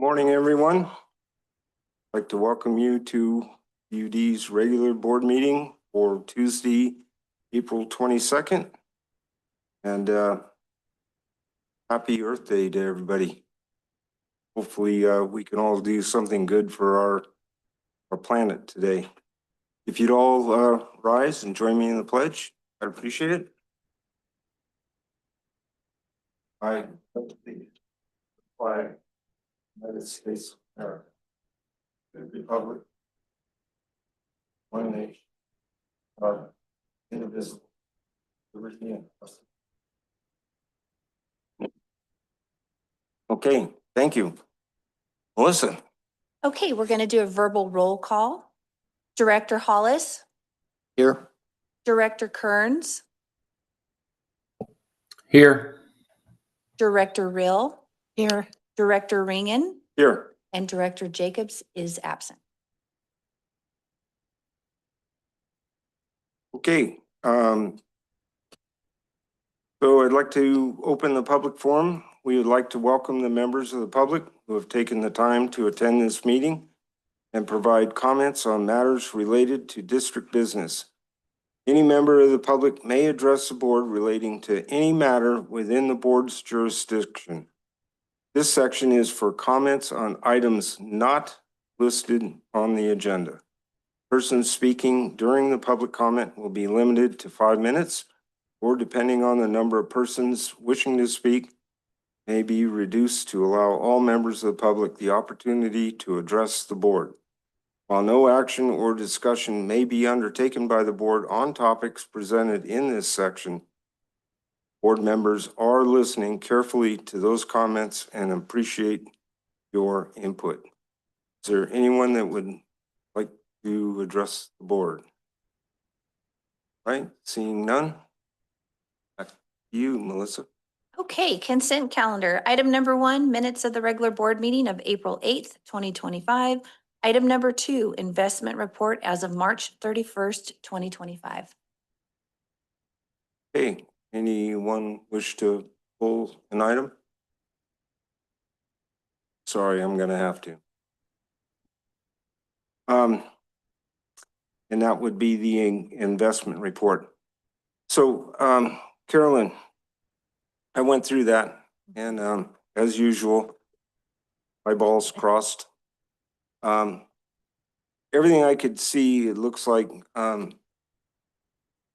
Morning, everyone. I'd like to welcome you to TUD's regular board meeting for Tuesday, April 22nd. And happy Earth Day to everybody. Hopefully we can all do something good for our planet today. If you'd all rise and join me in the pledge, I'd appreciate it. I pledge the flag, United States of America, the Republic, one nation, indivisible, liberty and justice. Okay, thank you. Melissa. Okay, we're going to do a verbal roll call. Director Hollis. Here. Director Kearns. Here. Director Rill. Here. Director Ringen. Here. And Director Jacobs is absent. Okay. So I'd like to open the public forum. We would like to welcome the members of the public who have taken the time to attend this meeting and provide comments on matters related to district business. Any member of the public may address the board relating to any matter within the board's jurisdiction. This section is for comments on items not listed on the agenda. Persons speaking during the public comment will be limited to 5 minutes, or depending on the number of persons wishing to speak, may be reduced to allow all members of the public the opportunity to address the board. While no action or discussion may be undertaken by the board on topics presented in this section, board members are listening carefully to those comments and appreciate your input. Is there anyone that would like to address the board? Right, seeing none. Back to you, Melissa. Okay, consent calendar. Item number 1, minutes of the regular board meeting of April 8th, 2025. Item number 2, investment report as of March 31st, 2025. Hey, anyone wish to pull an item? Sorry, I'm gonna have to. And that would be the investment report. So, Carolyn, I went through that and as usual, eyeballs crossed. Everything I could see, it looks like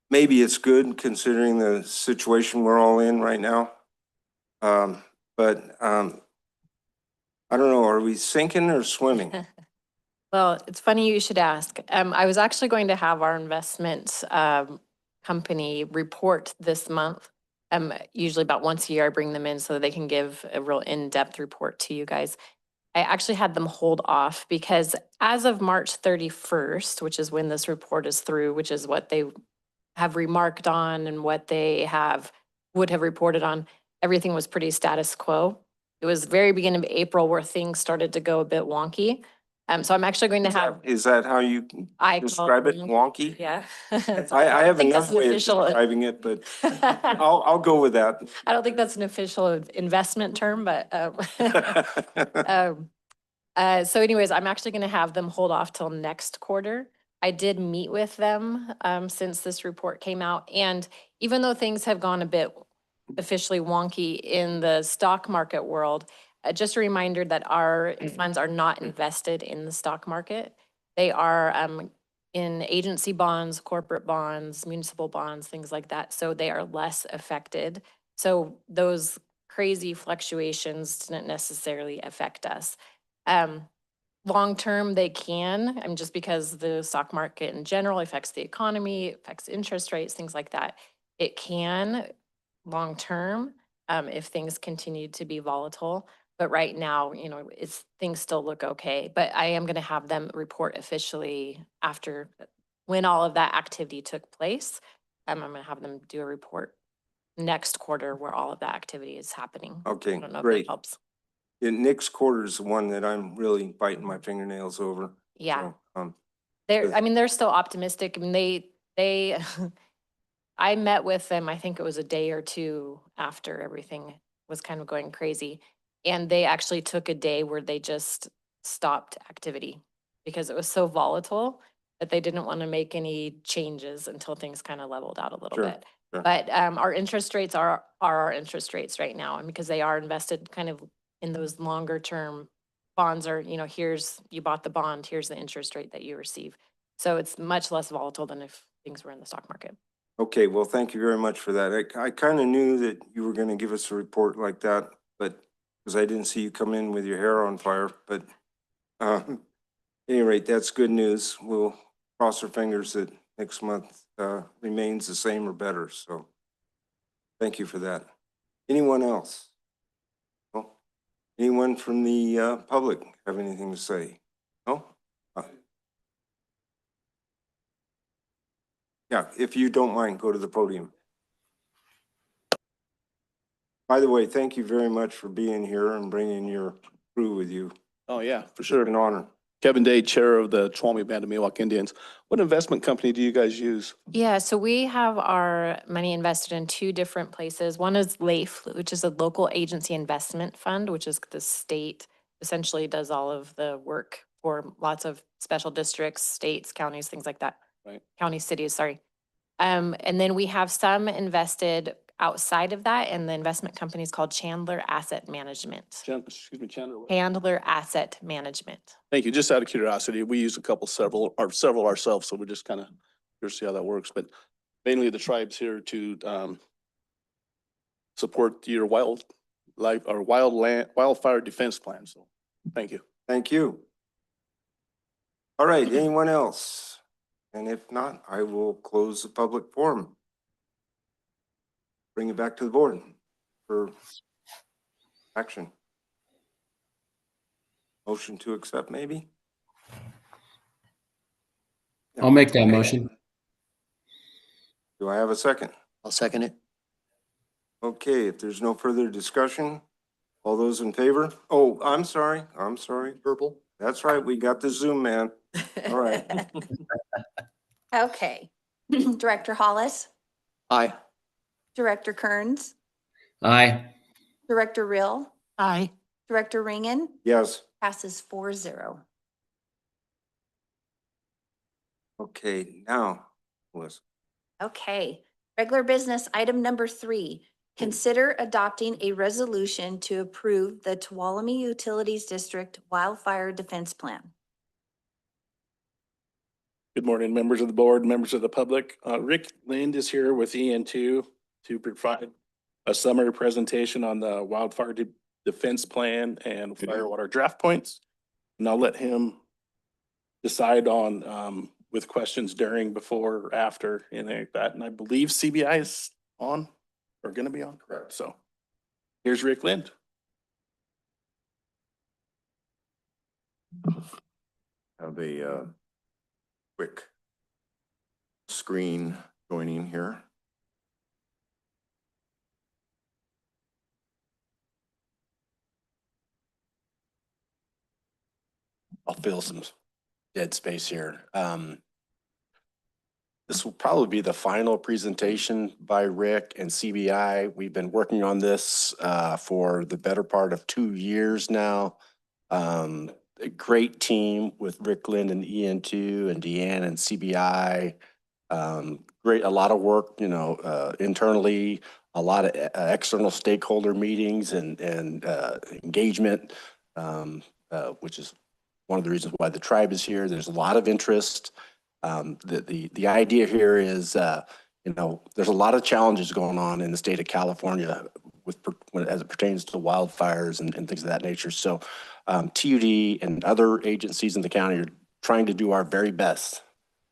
maybe it's good considering the situation we're all in right now. But I don't know, are we sinking or swimming? Well, it's funny you should ask. I was actually going to have our investment company report this month. Usually about once a year, I bring them in so that they can give a real in-depth report to you guys. I actually had them hold off because as of March 31st, which is when this report is through, which is what they have remarked on and what they would have reported on, everything was pretty status quo. It was very beginning of April where things started to go a bit wonky. So I'm actually going to have. Is that how you describe it? Wonky? Yeah. I have another way of describing it, but I'll go with that. I don't think that's an official investment term, but so anyways, I'm actually going to have them hold off till next quarter. I did meet with them since this report came out, and even though things have gone a bit officially wonky in the stock market world, just a reminder that our funds are not invested in the stock market. They are in agency bonds, corporate bonds, municipal bonds, things like that. So they are less affected. So those crazy fluctuations didn't necessarily affect us. Long term, they can, just because the stock market in general affects the economy, affects interest rates, things like that. It can long term if things continue to be volatile. But right now, things still look okay. But I am going to have them report officially after when all of that activity took place. I'm going to have them do a report next quarter where all of that activity is happening. Okay, I don't know great. if that helps. Next quarter is the one that I'm really biting my fingernails over. Yeah. So, they're still optimistic. They I met with them, I think it was a day or two after everything was kind of going crazy. And they actually took a day where they just stopped activity because it was so volatile that they didn't want to make any changes until things kind of leveled out a little Sure, bit. sure. But our interest rates are our interest rates right now, and because they are invested kind of in those longer term bonds, or, you know, here's, you bought the bond, here's the interest rate that you receive. So it's much less volatile than if things were in the stock market. Okay, well, thank you very much for that. I kind of knew that you were going to give us a report like that, but because I didn't see you come in with your hair on fire, but at any rate, that's good news. We'll cross our fingers that next month remains the same or better. So thank you for that. Anyone else? No? Anyone from the public have anything to say? No? Yeah, if you don't mind, go to the podium. By the way, thank you very much for being here and bringing your crew with you. Oh, yeah, for It's sure. an honor. Kevin Day, Chair of the Tuolumne Band of Miwok Indians. What investment company do you guys use? Yeah, so we have our money invested in two different places. One is LAIF, which is a local agency investment fund, which is the state essentially does all of the work for lots of special districts, states, counties, things like that. Right. County, cities, sorry. And then we have some invested outside of that, and the investment company is called Chandler Asset Management. Excuse me, Chandler. what? Handler Asset Management. Thank you. Just out of curiosity, we use several ourselves, so we're just kind of curious to see how that works. But mainly the tribe's here to support your wildfire defense plan. So thank you. Thank you. All right, anyone else? And if not, I will close the public forum. Bring it back to the board for action. Motion to accept, maybe? I'll make that motion. Do I have a second? I'll second it. Okay, if there's no further discussion, all those in favor? Oh, I'm sorry. Purple. That's right, we got the Zoom man. All right. Okay. Director Hollis, Aye. Director Kearns, Aye. Director Rill, Aye. Director Ringen, Yes, passes 4-0. okay, now, Melissa. Okay, regular business, item number 3. Consider adopting a resolution to approve the Tuolumne Utilities District Wildfire Defense Plan. Good morning, members of the board, members of the public. Rick Lind is here with EN2 to provide a summary presentation on the wildfire defense plan and fire water draft points. And I'll let him decide on with questions during, before, or after, anything like that. And I believe CBI is on or going to be on, correct? So here's Rick Lind. Have a quick screen joining here. I'll fill some dead space here. This will probably be the final presentation by Rick and CBI. We've been working on this for the better part of 2 years now. A great team with Rick Lind and EN2 and Deanne and CBI. A lot of work, you know, internally, a lot of external stakeholder meetings and engagement, which is one of the reasons why the tribe is here. There's a lot of interest. The idea here is, you know, there's a lot of challenges going on in the state of California as it pertains to wildfires and things of that nature. So TUD and other agencies in the county are trying to do our very best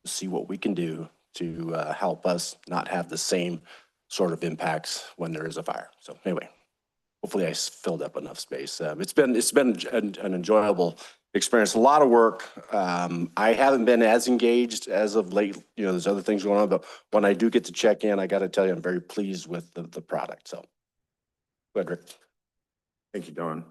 to see what we can do to help us not have the same sort of impacts when there is a fire. So anyway, hopefully I filled up enough space. It's been an enjoyable experience, a lot of work. I haven't been as engaged as of late. You know, there's other things going on, but when I do get to check in, I got to tell you, I'm very pleased with the product. So, go ahead, Rick. Thank you, Don.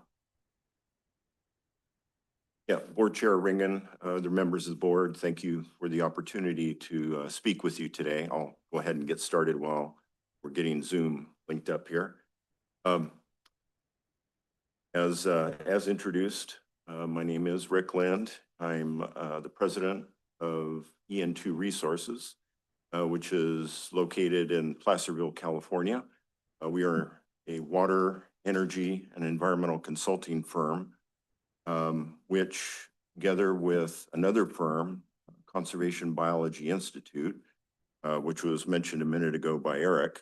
Yeah, Board Chair Ringen, the members of the board, thank you for the opportunity to speak with you today. I'll go ahead and get started while we're getting Zoom linked up here. As introduced, my name is Rick Lind. I'm the president of EN2 Resources, which is located in Placerville, California. We are a water, energy, and environmental consulting firm, which together with another firm, Conservation Biology Institute, which was mentioned a minute ago by Eric,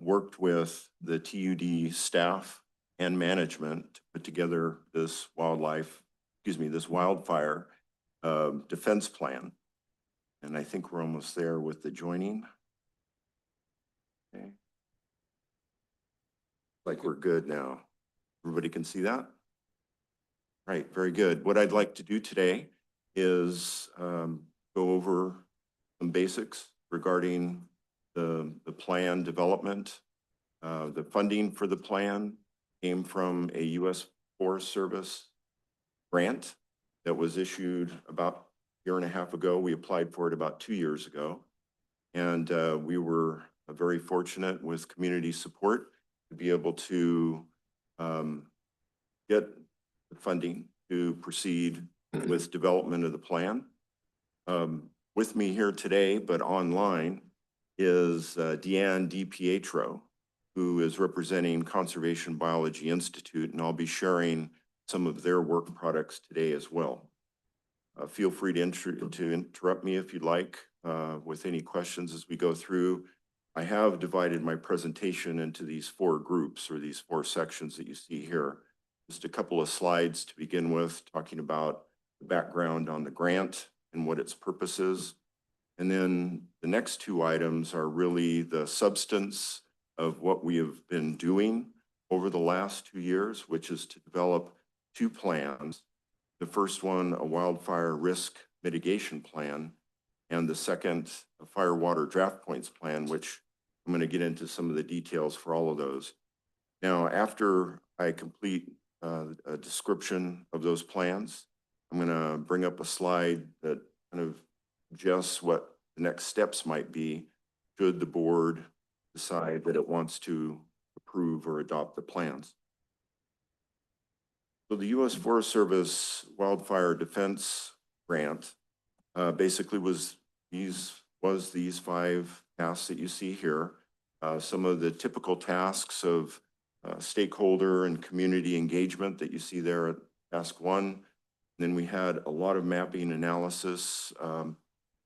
worked with the TUD staff and management to put together this wildfire defense plan. And I think we're almost there with the joining. Okay. Like we're good now. Everybody can see that? Right, very good. What I'd like to do today is go over some basics regarding the plan development. The funding for the plan came from a U.S. Forest Service grant that was issued about a year and a half ago. We applied for it about 2 years ago. And we were very fortunate with community support to be able to get the funding to proceed with development of the plan. With me here today, but online, is Deanne DiPietro, who is representing Conservation Biology Institute, and I'll be sharing some of their work products today as well. Feel free to interrupt me if you'd like with any questions as we go through. I have divided my presentation into these 4 groups, or these 4 sections that you see here. Just a couple of slides to begin with, talking about the background on the grant and what its purpose is. And then the next 2 items are really the substance of what we have been doing over the last 2 years, which is to develop 2 plans. The first one, a wildfire risk mitigation plan, and the second, a fire water draft points plan, which I'm going to get into some of the details for all of those. Now, after I complete a description of those plans, I'm going to bring up a slide that kind of suggests what the next steps might be should the board decide that it wants to approve or adopt the plans. So the U.S. Forest Service Wildfire Defense Grant basically was these 5 tasks that you see here. Some of the typical tasks of stakeholder and community engagement that you see there at task 1. Then we had a lot of mapping analysis,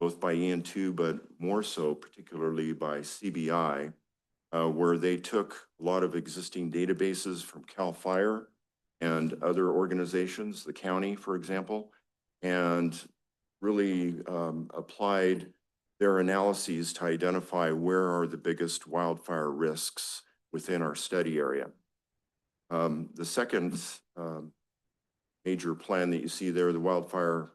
both by EN2, but more so particularly by CBI, where they took a lot of existing databases from CAL FIRE and other organizations, the county, for example, and really applied their analyses to identify where are the biggest wildfire risks within our study area. The second major plan that you see there, the Wildfire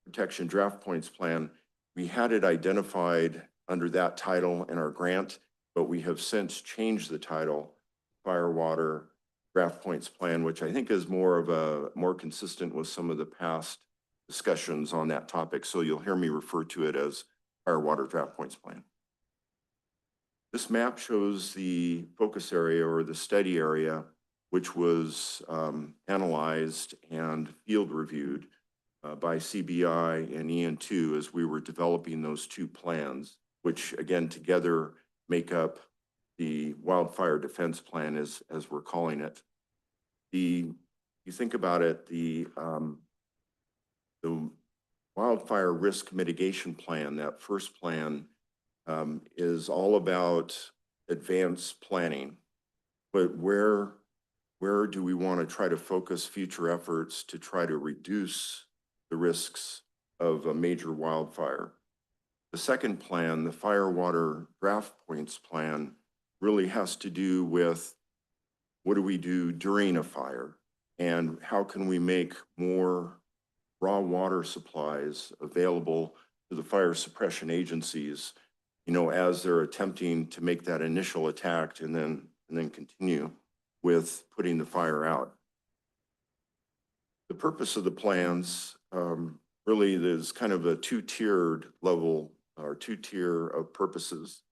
Protection Draft Points Plan, we had it identified under that title in our grant, but we have since changed the title, Fire Water Draft Points Plan, which I think is more consistent with some of the past discussions on that topic. So you'll hear me refer to it as Fire Water Draft Points Plan. This map shows the focus area or the study area, which was analyzed and field reviewed by CBI and EN2 as we were developing those 2 plans, which again together make up the Wildfire Defense Plan as we're calling it. You think about it, the Wildfire Risk Mitigation Plan, that first plan, is all about advanced planning. But where do we want to try to focus future efforts to try to reduce the risks of a major wildfire? The second plan, the Fire Water Draft Points Plan, really has to do with what do we do during a fire and how can we make more raw water supplies available to the fire suppression agencies, as they're attempting to make that initial attack and then continue with putting the fire out. The purpose of the plans really is kind of a 2-tiered level or 2-tier of purposes.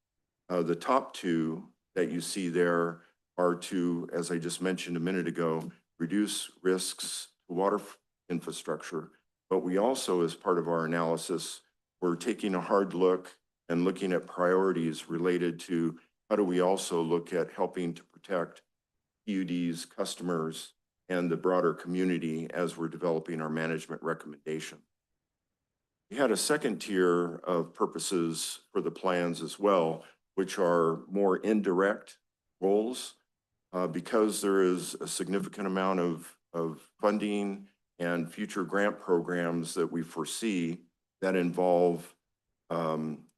The top 2 that you see there are to, as I just mentioned a minute ago, reduce risks to water infrastructure. But we also, as part of our analysis, we're taking a hard look and looking at priorities related to how do we also look at helping to protect TUD's customers and the broader community as we're developing our management recommendation. We had a second tier of purposes for the plans as well, which are more indirect goals, because there is a significant amount of funding and future grant programs that we foresee that involve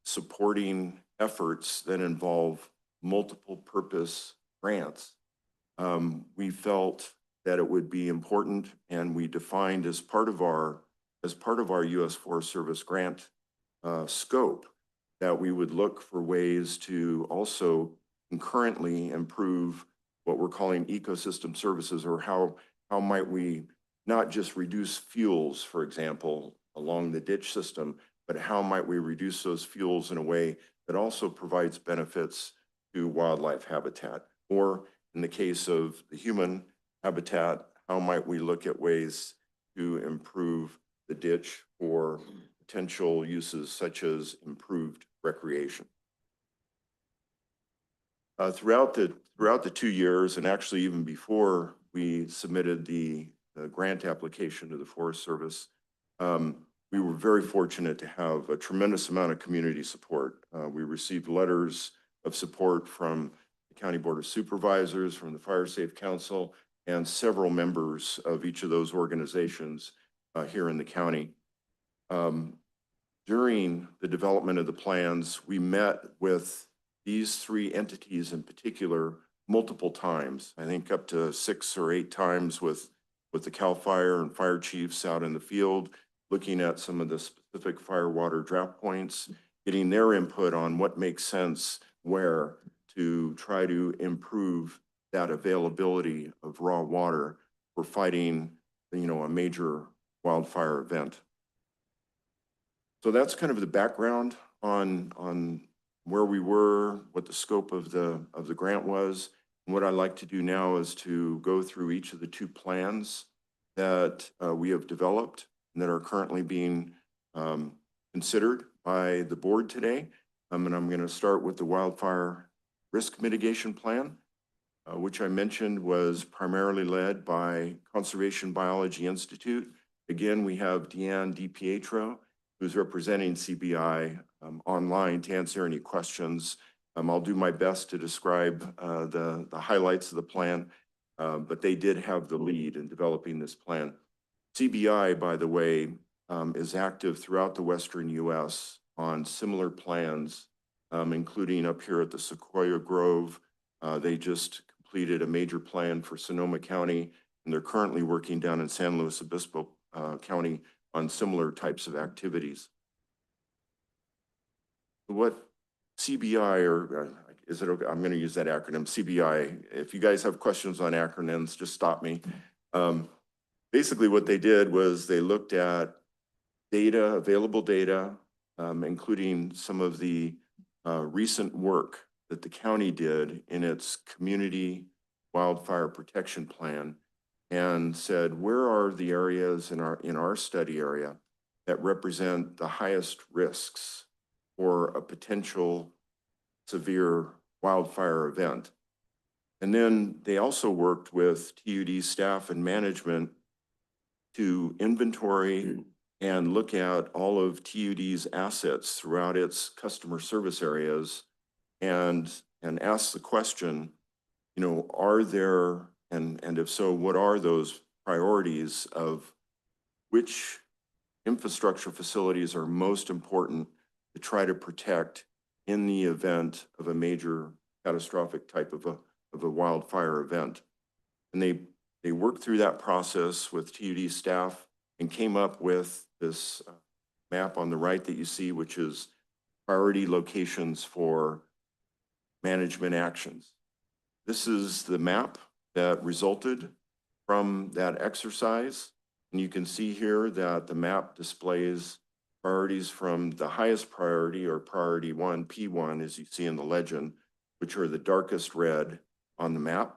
supporting efforts that involve multiple purpose grants. We felt that it would be important, and we defined as part of our U.S. Forest Service grant scope that we would look for ways to also concurrently improve what we're calling ecosystem services, or how might we not just reduce fuels, for example, along the ditch system, but how might we reduce those fuels in a way that also provides benefits to wildlife habitat? Or in the case of the human habitat, how might we look at ways to improve the ditch for potential uses such as improved recreation? Throughout the 2 years, and actually even before we submitted the grant application to the Forest Service, we were very fortunate to have a tremendous amount of community support. We received letters of support from the County Board of Supervisors, from the Fire Safe Council, and several members of each of those organizations here in the county. During the development of the plans, we met with these three entities in particular multiple times, I think up to 6 or 8 times with the CAL FIRE and fire chiefs out in the field, looking at some of the specific fire water draft points, getting their input on what makes sense where to try to improve that availability of raw water for fighting, you know, a major wildfire event. So that's kind of the background on where we were, what the scope of the grant was. And what I'd like to do now is to go through each of the 2 plans that we have developed and that are currently being considered by the board today. And I'm going to start with the wildfire risk mitigation plan, which I mentioned was primarily led by Conservation Biology Institute. Again, we have Deanne DiPietro, who's representing CBI online to answer any questions. I'll do my best to describe the highlights of the plan, but they did have the lead in developing this plan. CBI, by the way, is active throughout the Western U.S. on similar plans, including up here at the Sequoia Grove. They just completed a major plan for Sonoma County, and they're currently working down in San Luis Obispo County on similar types of activities. What CBI, or is it okay? I'm going to use that acronym, CBI. If you guys have questions on acronyms, just stop me. Basically what they did was they looked at data, available data, including some of the recent work that the county did in its community wildfire protection plan, and said, where are the areas in our study area that represent the highest risks for a potential severe wildfire event? And then they also worked with TUD staff and management to inventory and look at all of TUD's assets throughout its customer service areas, and ask the question, you know, are there, and if so, what are those priorities of which infrastructure facilities are most important to try to protect in the event of a major catastrophic type of a wildfire event? And they worked through that process with TUD staff and came up with this map on the right that you see, which is priority locations for management actions. This is the map that resulted from that exercise. And you can see here that the map displays priorities from the highest priority, or priority 1, P1, as you see in the legend, which are the darkest red, on the map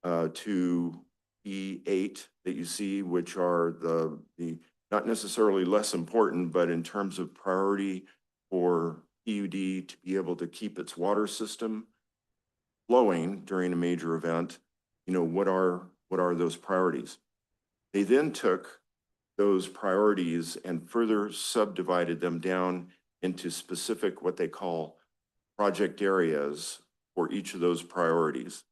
to E8 that you see, which are the not necessarily less important, but in terms of priority for TUD to be able to keep its water system flowing during a major event, you know, what are those priorities? They then took those priorities and further subdivided them down into specific, what they call project areas for each of those priorities.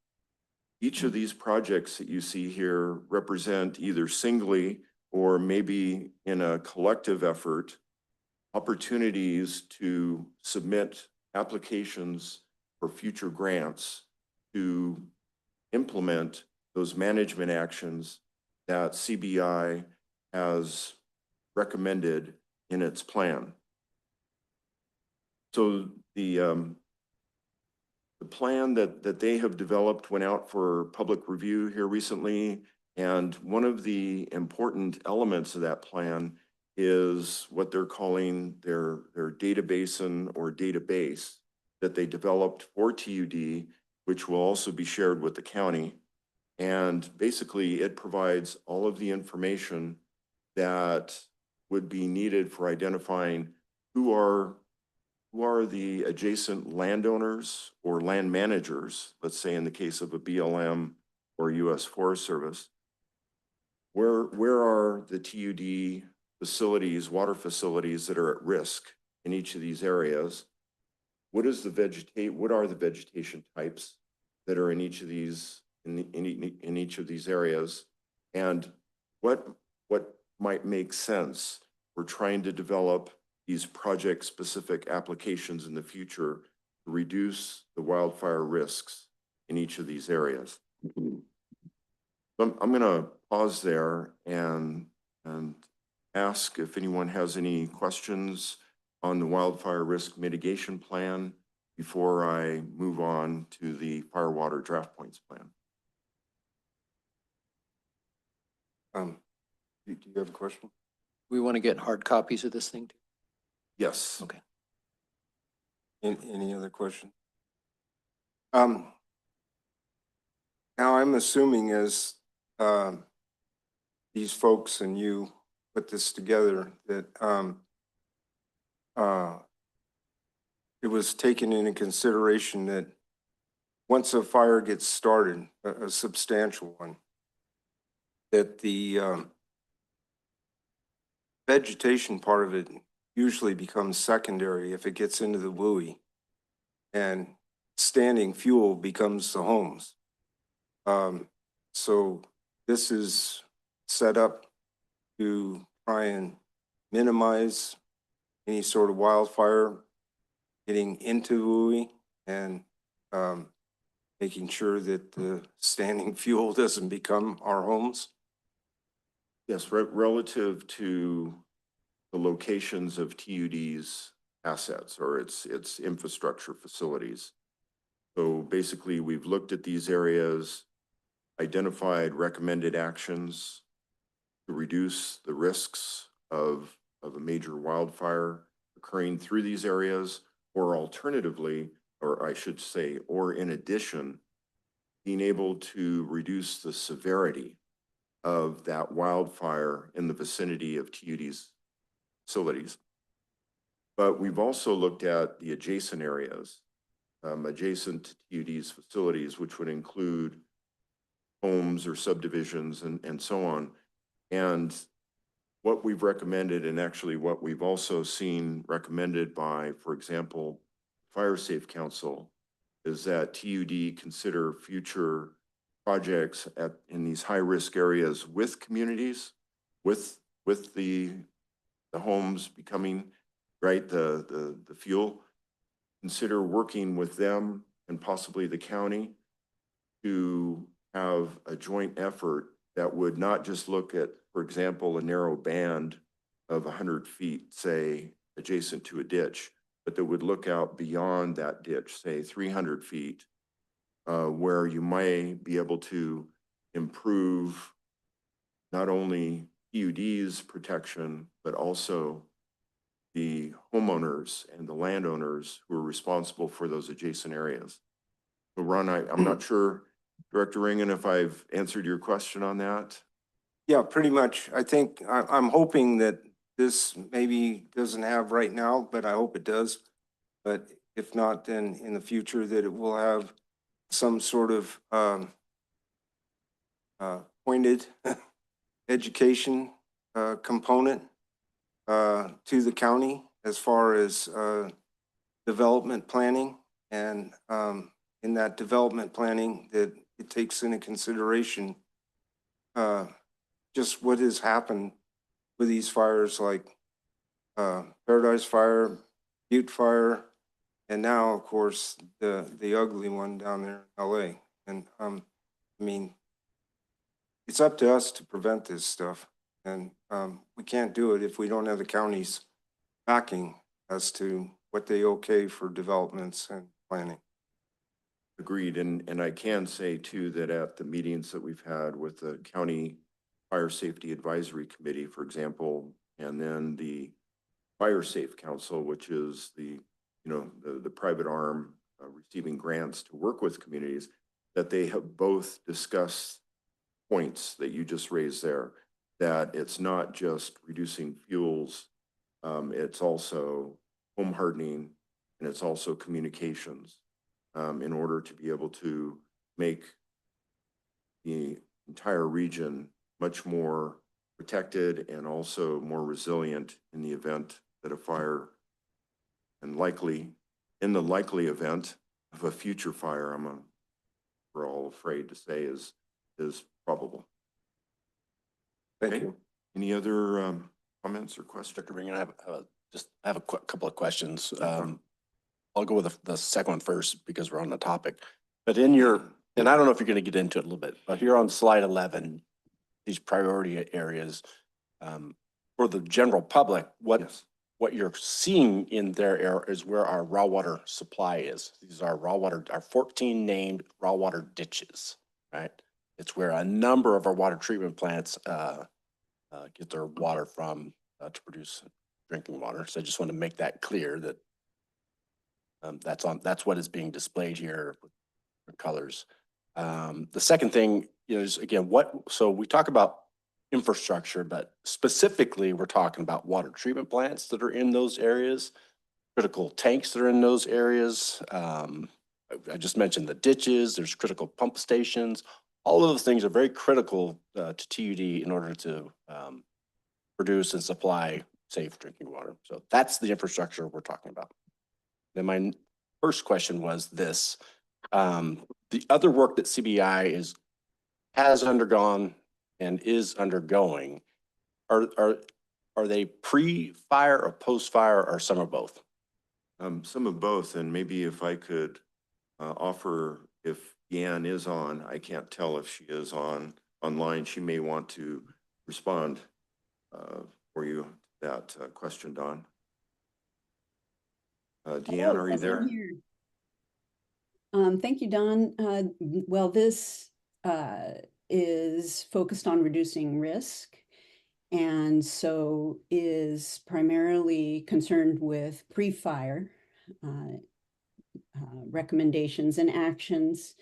Each of these projects that you see here represent either singly or maybe in a collective effort, opportunities to submit applications for future grants to implement those management actions that CBI has recommended in its plan. So the plan that they have developed went out for public review here recently, and one of the important elements of that plan is what they're calling their data basin or database that they developed for TUD, which will also be shared with the county. And basically it provides all of the information that would be needed for identifying who are the adjacent landowners or land managers, let's say in the case of a BLM or US Forest Service. Where are the TUD facilities, water facilities that are at risk in each of these areas? What are the vegetation types that are in each of these in each of these areas? And what might make sense for trying to develop these project-specific applications in the future to reduce the wildfire risks in each of these areas. I'm going to pause there and ask if anyone has any questions on the wildfire risk mitigation plan before I move on to the fire water draft points plan. Do you have a question? We want to get hard copies of this thing too. Yes. Okay. Any other question? Now I'm assuming as these folks and you put this together that it was taken into consideration that once a fire gets started, a substantial one, that the vegetation part of it usually becomes secondary if it gets into the WUI, and standing fuel becomes the homes. So this is set up to try and minimize any sort of wildfire getting into WUI and making sure that the standing fuel doesn't become our homes. Yes, relative to the locations of TUD's assets or its infrastructure facilities. So basically, we've looked at these areas, identified recommended actions to reduce the risks of a major wildfire occurring through these areas, or alternatively, or I should say, or in addition, being able to reduce the severity of that wildfire in the vicinity of TUD's facilities. But we've also looked at the adjacent areas, adjacent to TUD's facilities, which would include homes or subdivisions and so on. And what we've recommended, and actually what we've also seen recommended by, for example, Fire Safe Council, is that TUD consider future projects in these high-risk areas with communities, with the homes becoming, right, the fuel. Consider working with them and possibly the county to have a joint effort that would not just look at, for example, a narrow band of 100 feet, say, adjacent to a ditch, but that would look out beyond that ditch, say 300 feet, where you may be able to improve not only TUD's protection, but also the homeowners and the landowners who are responsible for those adjacent areas. So Ron, I'm not sure Director Ringen, if I've answered your question on that? Yeah, pretty much. I think, I'm hoping that this maybe doesn't have right now, but I hope it does. But if not, then in the future that it will have some sort of, pointed education, component, to the county as far as, development planning. And, in that development planning, that it takes into consideration, just what has happened with these fires like Paradise Fire, Butte Fire, and now, of course, the ugly one down there in LA. And I mean, it's up to us to prevent this stuff. And we can't do it if we don't have the county's backing as to what they okay for developments and planning. Agreed. And I can say too, that at the meetings that we've had with the County Fire Safety Advisory Committee, for example, and then the Fire Safe Council, which is the, the private arm receiving grants to work with communities, that they have both discussed points that you just raised there, that it's not just reducing fuels, it's also home hardening, and it's also communications, in order to be able to make the entire region much more protected and also more resilient in the event that a fire, and in the likely event of a future fire, we're all afraid to say is probable. Thank Okay. you. Any other comments or questions? Director Ringen, I have a couple of questions. I'll go with the second one first because we're on the topic. But and I don't know if you're going to get into it a little bit, but here on slide 11, these priority areas, for the general public, what you're seeing in their area is where our raw water supply is. These are our 14 named raw water ditches, right? It's where a number of our water treatment plants get their water from to produce drinking water. So I just want to make that clear that that's what is being displayed here with colors. The second thing is, again, so we talk about infrastructure, but specifically we're talking about water treatment plants that are in those areas, critical tanks that are in those areas. I just mentioned the ditches, there's critical pump stations. All of those things are very critical to TUD in order to produce and supply safe drinking water. So that's the infrastructure we're talking about. Then my first question was this: the other work that CBI has undergone and is undergoing, are they pre-fire or post-fire, or some of both? Some of both, and maybe if I could offer, if Deanne is on, I can't tell if she is online. She may want to respond for you that question, Don. Deanne, are you Yes, I'm there? here. Thank you, Don. Well, this is focused on reducing risk, and so is primarily concerned with pre-fire recommendations and actions.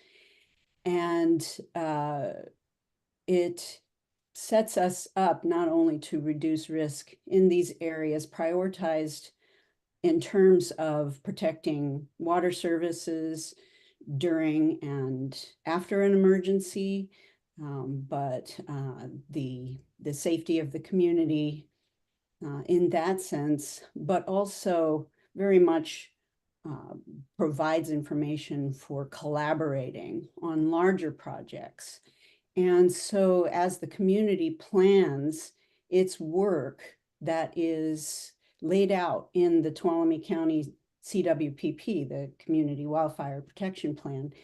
And it sets us up not only to reduce risk in these areas, prioritized in terms of protecting water services during and after an emergency, but the safety of the community in that sense, but also very much provides information for collaborating on larger projects. And so as the community plans its work that is laid out in the Tuolumne County CWPP, the Community Wildfire Protection Plan,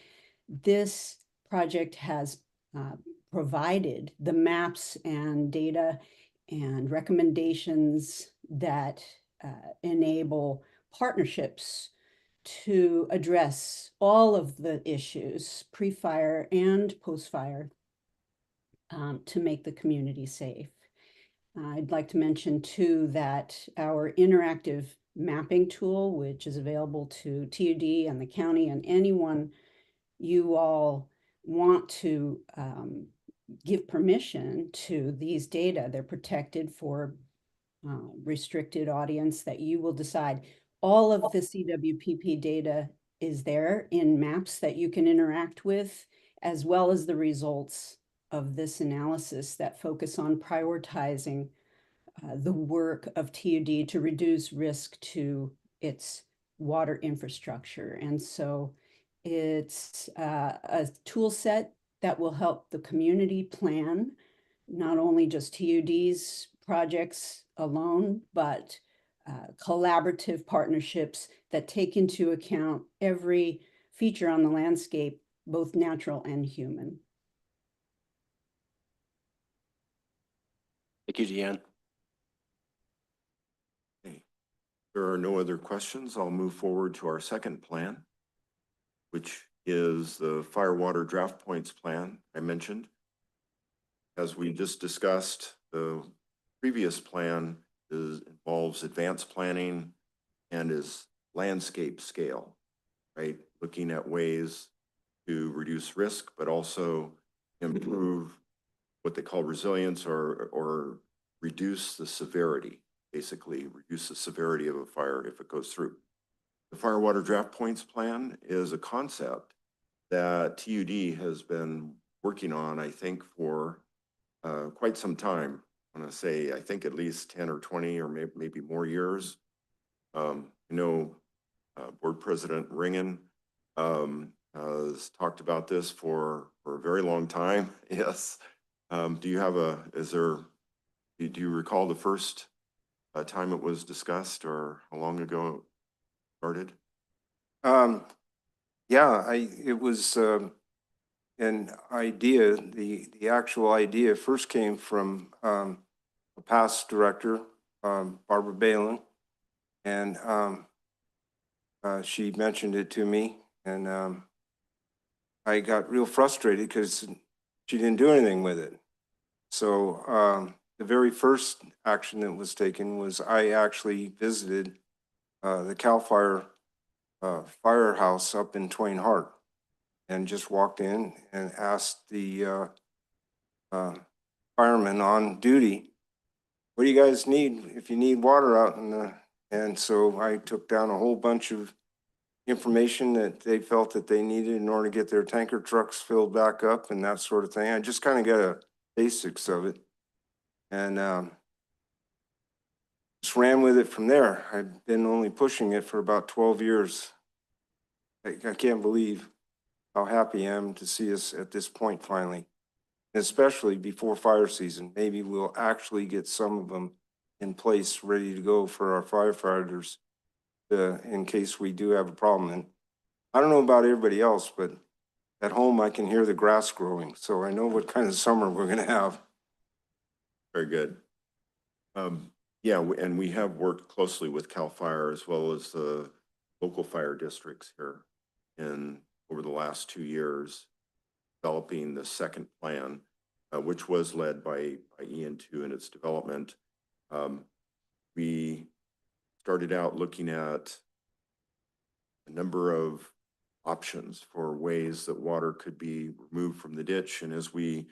this project has provided the maps and data and recommendations that enable partnerships to address all of the issues, pre-fire and post-fire, to make the community safe. I'd like to mention too that our interactive mapping tool, which is available to TUD and the county and anyone you all want to give permission to these data. They're protected for restricted audience that you will decide. All of the CWPP data is there in maps that you can interact with, as well as the results of this analysis that focus on prioritizing the work of TUD to reduce risk to its water infrastructure. And so it's a tool set that will help the community plan not only just TUD's projects alone, but collaborative partnerships that take into account every feature on the landscape, both natural and human. Thank you, Deanne. Okay. There are no other questions. I'll move forward to our second plan, which is the fire water draft points plan I mentioned. As we just discussed, the previous plan involves advanced planning and is landscape scale, right? Looking at ways to reduce risk, but also improve what they call resilience or reduce the severity, basically reduce the severity of a fire if it goes through. The fire water draft points plan is a concept that TUD has been working on, I think, for quite some time. I want to say, I think at least 10 or 20 or maybe more years. Board President Ringen has talked about this for a very long time. Yes. Do you recall the first time it was discussed or how long ago it started? Yeah, it was an idea. The actual idea first came from a past director, Barbara Balin, and she mentioned it to me, and I got real frustrated because she didn't do anything with it. So the very first action that was taken was I actually visited the CAL FIRE firehouse up in Twain Harte and just walked in and asked the firemen on duty, what do you guys need if you need water out in the, and so I took down a whole bunch of information that they felt that they needed in order to get their tanker trucks filled back up and that sort of thing. I just kind of got a basics of it and just ran with it from there. I've been only pushing it for about 12 years. I can't believe how happy I am to see us at this point finally, especially before fire season. Maybe we'll actually get some of them in place, ready to go for our firefighters in case we do have a problem. And I don't know about everybody else, but at home I can hear the grass growing, so I know what kind of summer we're going to have. Very good. Yeah, and we have worked closely with CAL FIRE as well as the local fire districts here over the last 2 years, developing the second plan, which was led by EN2 in its development. We started out looking at a number of options for ways that water could be removed from the ditch. And as we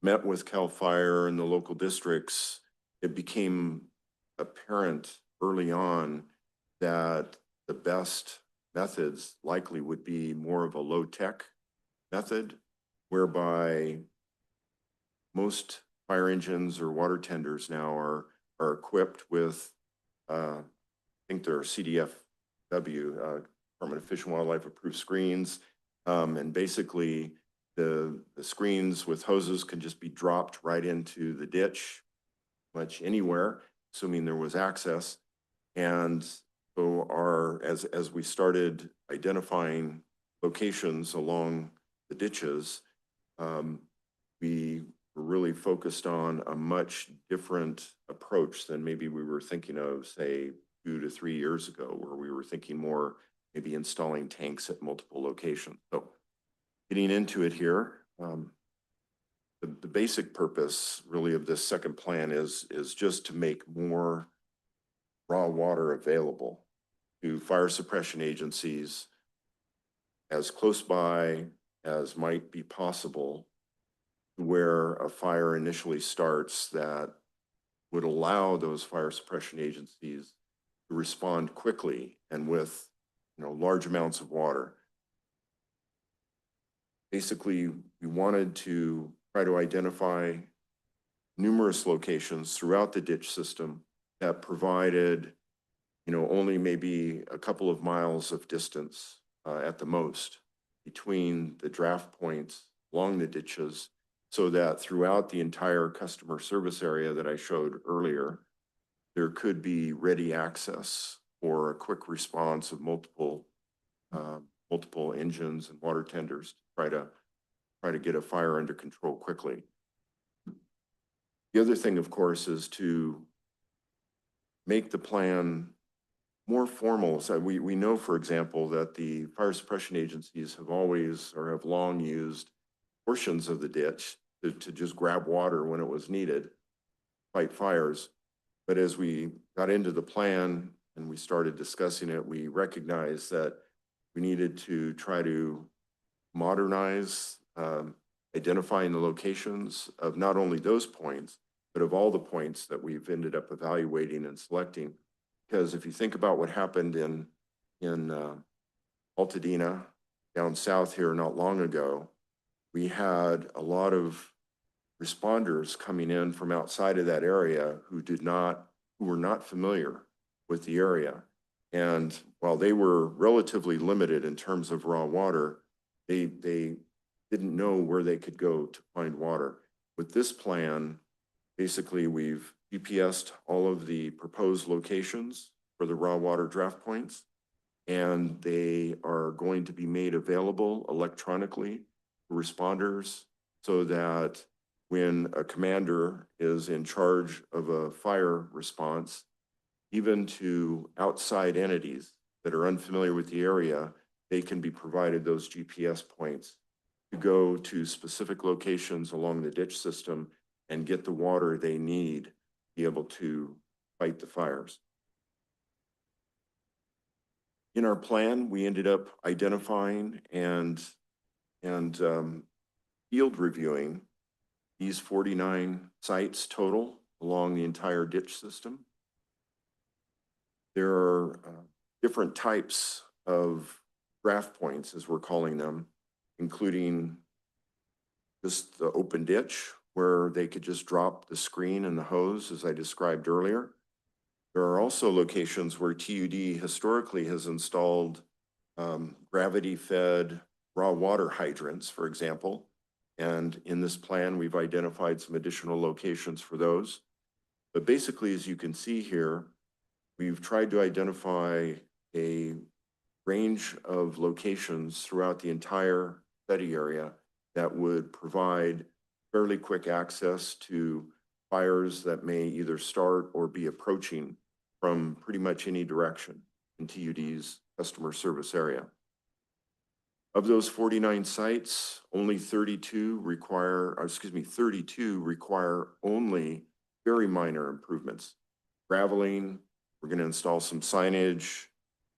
met with CAL FIRE and the local districts, it became apparent early on that the best methods likely would be more of a low-tech method, whereby most fire engines or water tenders now are equipped with, I think they're CDFW, Department of Fish and Wildlife approved screens. And basically the screens with hoses can just be dropped right into the ditch, much anywhere, assuming there was access. And so as we started identifying locations along the ditches, we were really focused on a much different approach than maybe we were thinking of, say, 2 to 3 years ago, where we were thinking more maybe installing tanks at multiple locations. So getting into it here, the basic purpose really of this second plan is just to make more raw water available to fire suppression agencies as close by as might be possible where a fire initially starts that would allow those fire suppression agencies to respond quickly and with, large amounts of water. Basically, we wanted to try to identify numerous locations throughout the ditch system that provided, only maybe a couple of miles of distance at the most between the draft points along the ditches, so that throughout the entire customer service area that I showed earlier, there could be ready access for a quick response of multiple engines and water tenders to try to get a fire under control quickly. The other thing, of course, is to make the plan more formal. So we know, for example, that the fire suppression agencies have always or have long used portions of the ditch to just grab water when it was needed, fight fires. But as we got into the plan and we started discussing it, we recognized that we needed to try to modernize identifying the locations of not only those points, but of all the points that we've ended up evaluating and selecting. Because if you think about what happened in Altadena down south here not long ago, we had a lot of responders coming in from outside of that area who were not familiar with the area. And while they were relatively limited in terms of raw water, they didn't know where they could go to find water. With this plan, basically we've GPSed all of the proposed locations for the raw water draft points, and they are going to be made available electronically to responders so that when a commander is in charge of a fire response, even to outside entities that are unfamiliar with the area, they can be provided those GPS points to go to specific locations along the ditch system and get the water they need to be able to fight the fires. In our plan, we ended up identifying and field reviewing these 49 sites total along the entire ditch system. There are different types of draft points, as we're calling them, including just the open ditch where they could just drop the screen and the hose, as I described earlier. There are also locations where TUD historically has installed gravity-fed raw water hydrants, for example. And in this plan, we've identified some additional locations for those. But basically, as you can see here, we've tried to identify a range of locations throughout the entire study area that would provide fairly quick access to fires that may either start or be approaching from pretty much any direction in TUD's customer service area. Of those 49 sites, only 32 require only very minor improvements. Graveling, we're going to install some signage.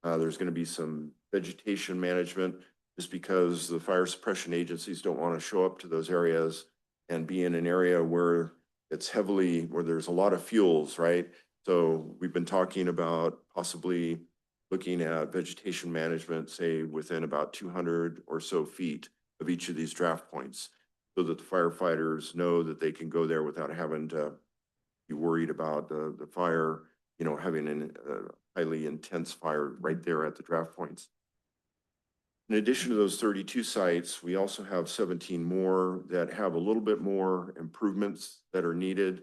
There's going to be some vegetation management, just because the fire suppression agencies don't want to show up to those areas and be in an area where where there's a lot of fuels, right? So we've been talking about possibly looking at vegetation management, say within about 200 or so feet of each of these draft points, so that the firefighters know that they can go there without having to be worried about the fire, having a highly intense fire right there at the draft points. In addition to those 32 sites, we also have 17 more that have a little bit more improvements that are needed.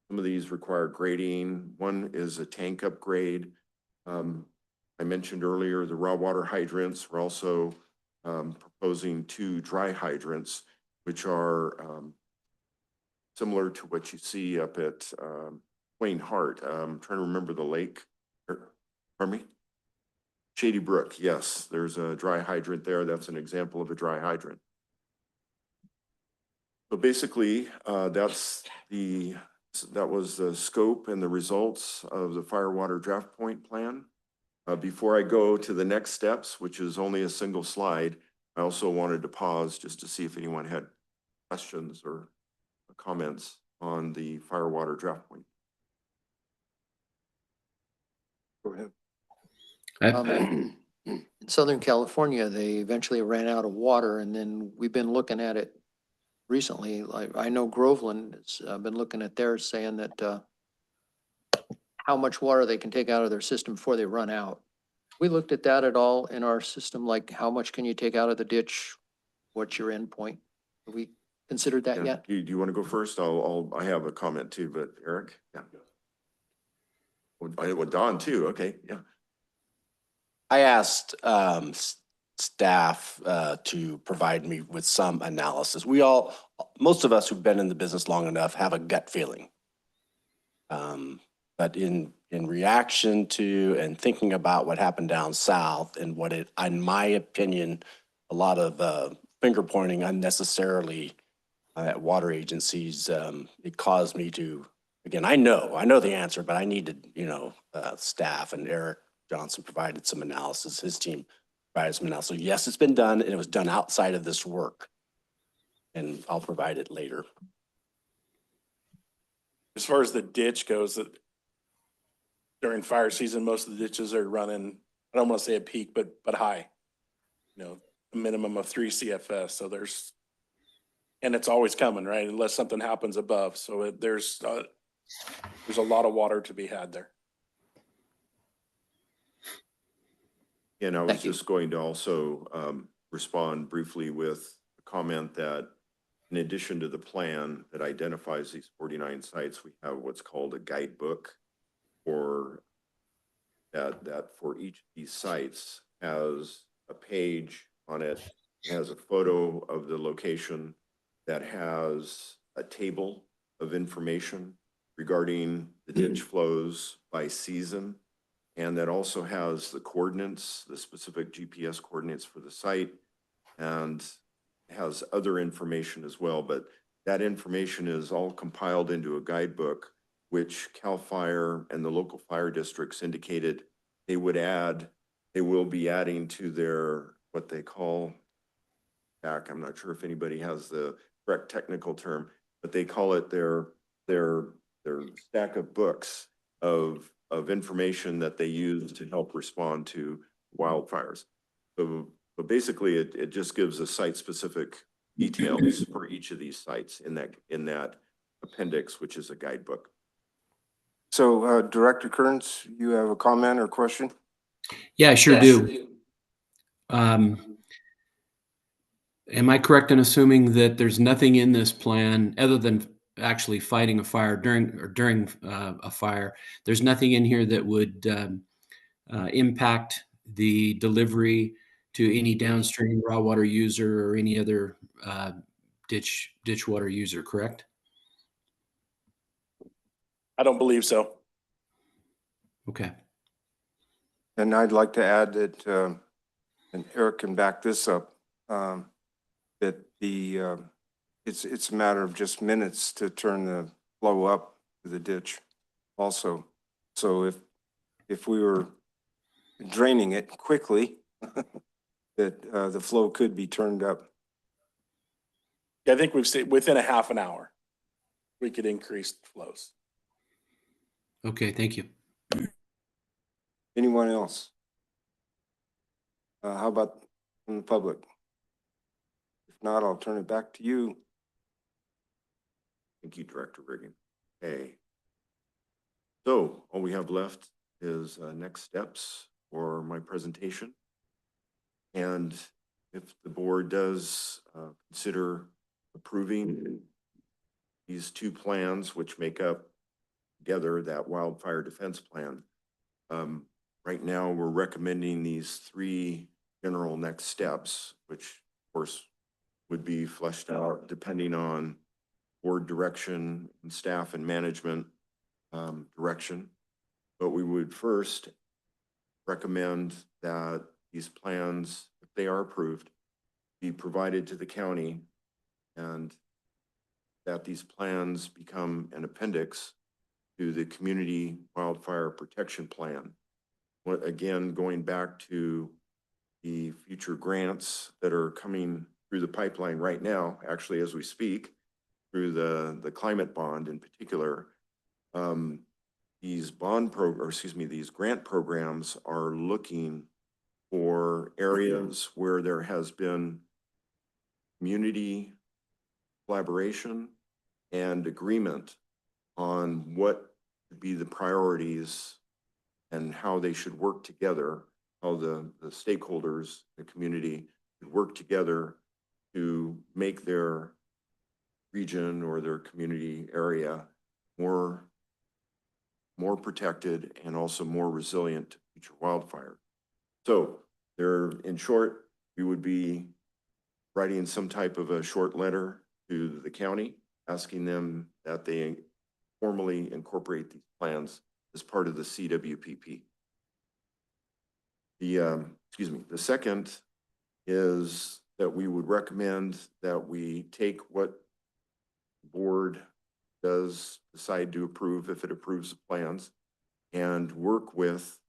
Some of these require grading. One is a tank upgrade. I mentioned earlier the raw water hydrants. We're also proposing 2 dry hydrants, which are similar to what you see up at Wayne Hart. I'm trying to remember the lake. Pardon me? Shady Brook, yes. There's a dry hydrant there. That's an example of a dry hydrant. So basically, that was the scope and the results of the fire water draft point plan. Before I go to the next steps, which is only a single slide, I also wanted to pause just to see if anyone had questions or comments on the fire water draft point. Go ahead. In Southern California, they eventually ran out of water, and then we've been looking at it recently. Like, I know Groveland has been looking at theirs, saying that how much water they can take out of their system before they run out. We looked at that at all in our system, like how much can you take out of the ditch? What's your end point? Have we considered that Yeah. yet? Do you want to go first? I have a comment too, but Eric, yeah. Well, Don too. Okay, yeah. I asked staff to provide me with some analysis. Most of us who've been in the business long enough have a gut feeling. But in reaction to and thinking about what happened down south and what it, in my opinion, a lot of finger pointing unnecessarily at water agencies, it caused me to, again, I know the answer, but I needed, staff, and Eric Johnson provided some analysis. His team provided some analysis. So yes, it's been done, and it was done outside of this work. And I'll provide it later. As far as the ditch goes, that during fire season, most of the ditches are running, I don't want to say a peak, but high. A minimum of 3 CFS. So and it's always coming, right? Unless something happens above. So there's a lot of water to be had there. And I was Thank you. just going to also respond briefly with a comment that in addition to the plan that identifies these 49 sites, we have what's called a guidebook for that for each of these sites has a page on it, has a photo of the location that has a table of information regarding the ditch flows by season. And that also has the coordinates, the specific GPS coordinates for the site, and has other information as well. But that information is all compiled into a guidebook, which CAL FIRE and the local fire districts indicated they will be adding to their, what they call, I'm not sure if anybody has the correct technical term, but they call it their stack of books of information that they use to help respond to wildfires. So basically it just gives us site-specific details for each of these sites in that appendix, which is a guidebook. So Director Kearns, you have a comment or question? Yeah, I sure do. Am I correct in assuming that there's nothing in this plan other than actually fighting a fire during a fire? There's nothing in here that would impact the delivery to any downstream raw water user or any other ditch water user, correct? I don't believe so. Okay. And I'd like to add that, and Eric can back this up, that it's a matter of just minutes to turn the flow up to the ditch also. So if we were draining it quickly, that the flow could be turned up. I think we've seen within a half an hour, we could increase flows. Okay, thank you. Anyone else? How about from the public? If not, I'll turn it back to you. Thank you, Director Riggin. Okay. So all we have left is next steps for my presentation. And if the board does consider approving these two plans, which make up together that wildfire defense plan, right now we're recommending these 3 general next steps, which of course would be fleshed out depending on board direction and staff and management direction. But we would first recommend that these plans, if they are approved, be provided to the county, and that these plans become an appendix to the Community Wildfire Protection Plan. Again, going back to the future grants that are coming through the pipeline right now, actually as we speak, through the climate bond in particular. These these grant programs are looking for areas where there has been community collaboration and agreement on what should be the priorities and how they should work together, how the stakeholders, the community should work together to make their region or their community area more protected and also more resilient to future wildfire. So in short, we would be writing some type of a short letter to the county, asking them that they formally incorporate these plans as part of the CWPP. The second is that we would recommend that we take what the board does decide to approve, if it approves the plans, and work with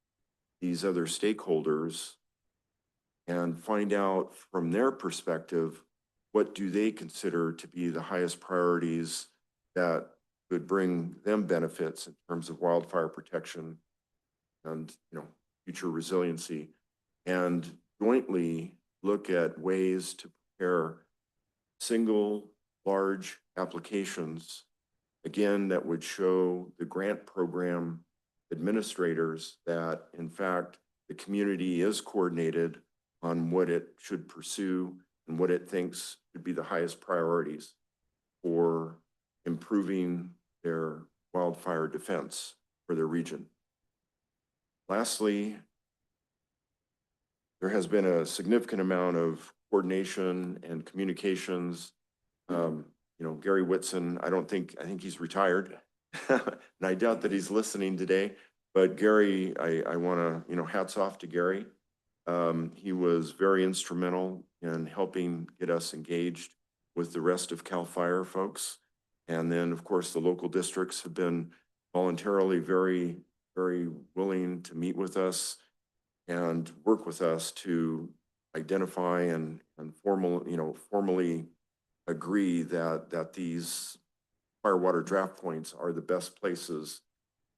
these other stakeholders and find out from their perspective, what do they consider to be the highest priorities that could bring them benefits in terms of wildfire protection and, future resiliency, and jointly look at ways to prepare single large applications, again, that would show the grant program administrators that in fact the community is coordinated on what it should pursue and what it thinks should be the highest priorities for improving their wildfire defense for their region. Lastly, there has been a significant amount of coordination and communications. Gary Whitson, I think he's retired, and I doubt that he's listening today, but Gary, I want to, hats off to Gary. He was very instrumental in helping get us engaged with the rest of CAL FIRE folks. And then, of course, the local districts have been voluntarily very, very willing to meet with us and work with us to identify and formally agree that these firewater draft points are the best places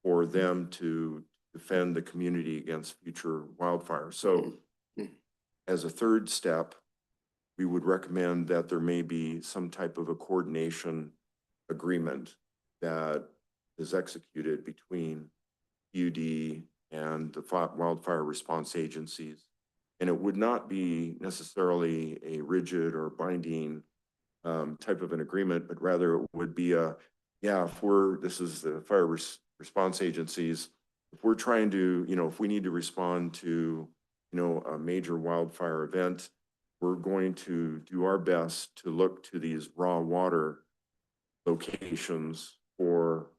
for them to defend the community against future wildfires. So as a third step, we would recommend that there may be some type of a coordination agreement that is executed between TUD and the wildfire response agencies. And it would not be necessarily a rigid or binding type of an agreement, but rather it would be this is the fire response agencies. If we're trying to, if we need to respond to, a major wildfire event, we're going to do our best to look to these raw water locations for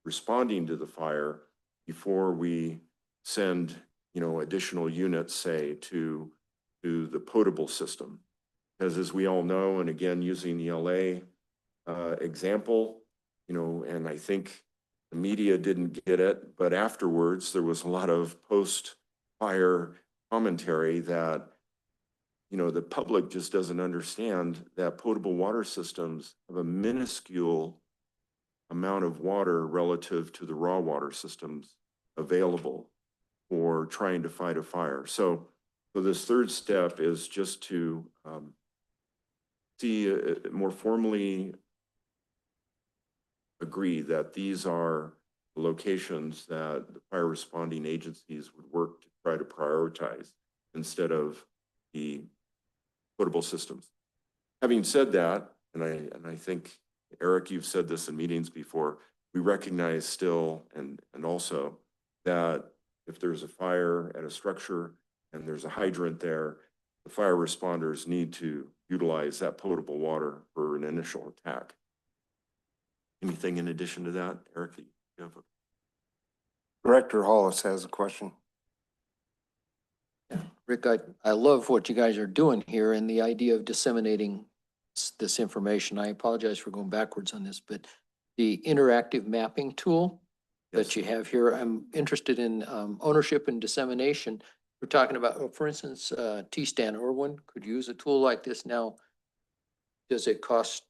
responding to the fire before we send, additional units, say, to the potable system. Because as we all know, and again, using the LA example, and I think the media didn't get it, but afterwards there was a lot of post-fire commentary that, the public just doesn't understand that potable water systems have a minuscule amount of water relative to the raw water systems available for trying to fight a fire. So this third step is just to more formally agree that these are the locations that the fire responding agencies would work to try to prioritize instead of the potable systems. Having said that, and I think, Eric, you've said this in meetings before, we recognize still and also that if there's a fire at a structure and there's a hydrant there, the fire responders need to utilize that potable water for an initial attack. Anything in addition to that, Eric? Director Hollis has a question. Rick, I love what you guys are doing here and the idea of disseminating this information. I apologize for going backwards on this, but the interactive mapping tool that you have here, I'm interested in ownership and dissemination. We're talking about, for instance, T-Stan Irwin could use a tool like this now. Does it cost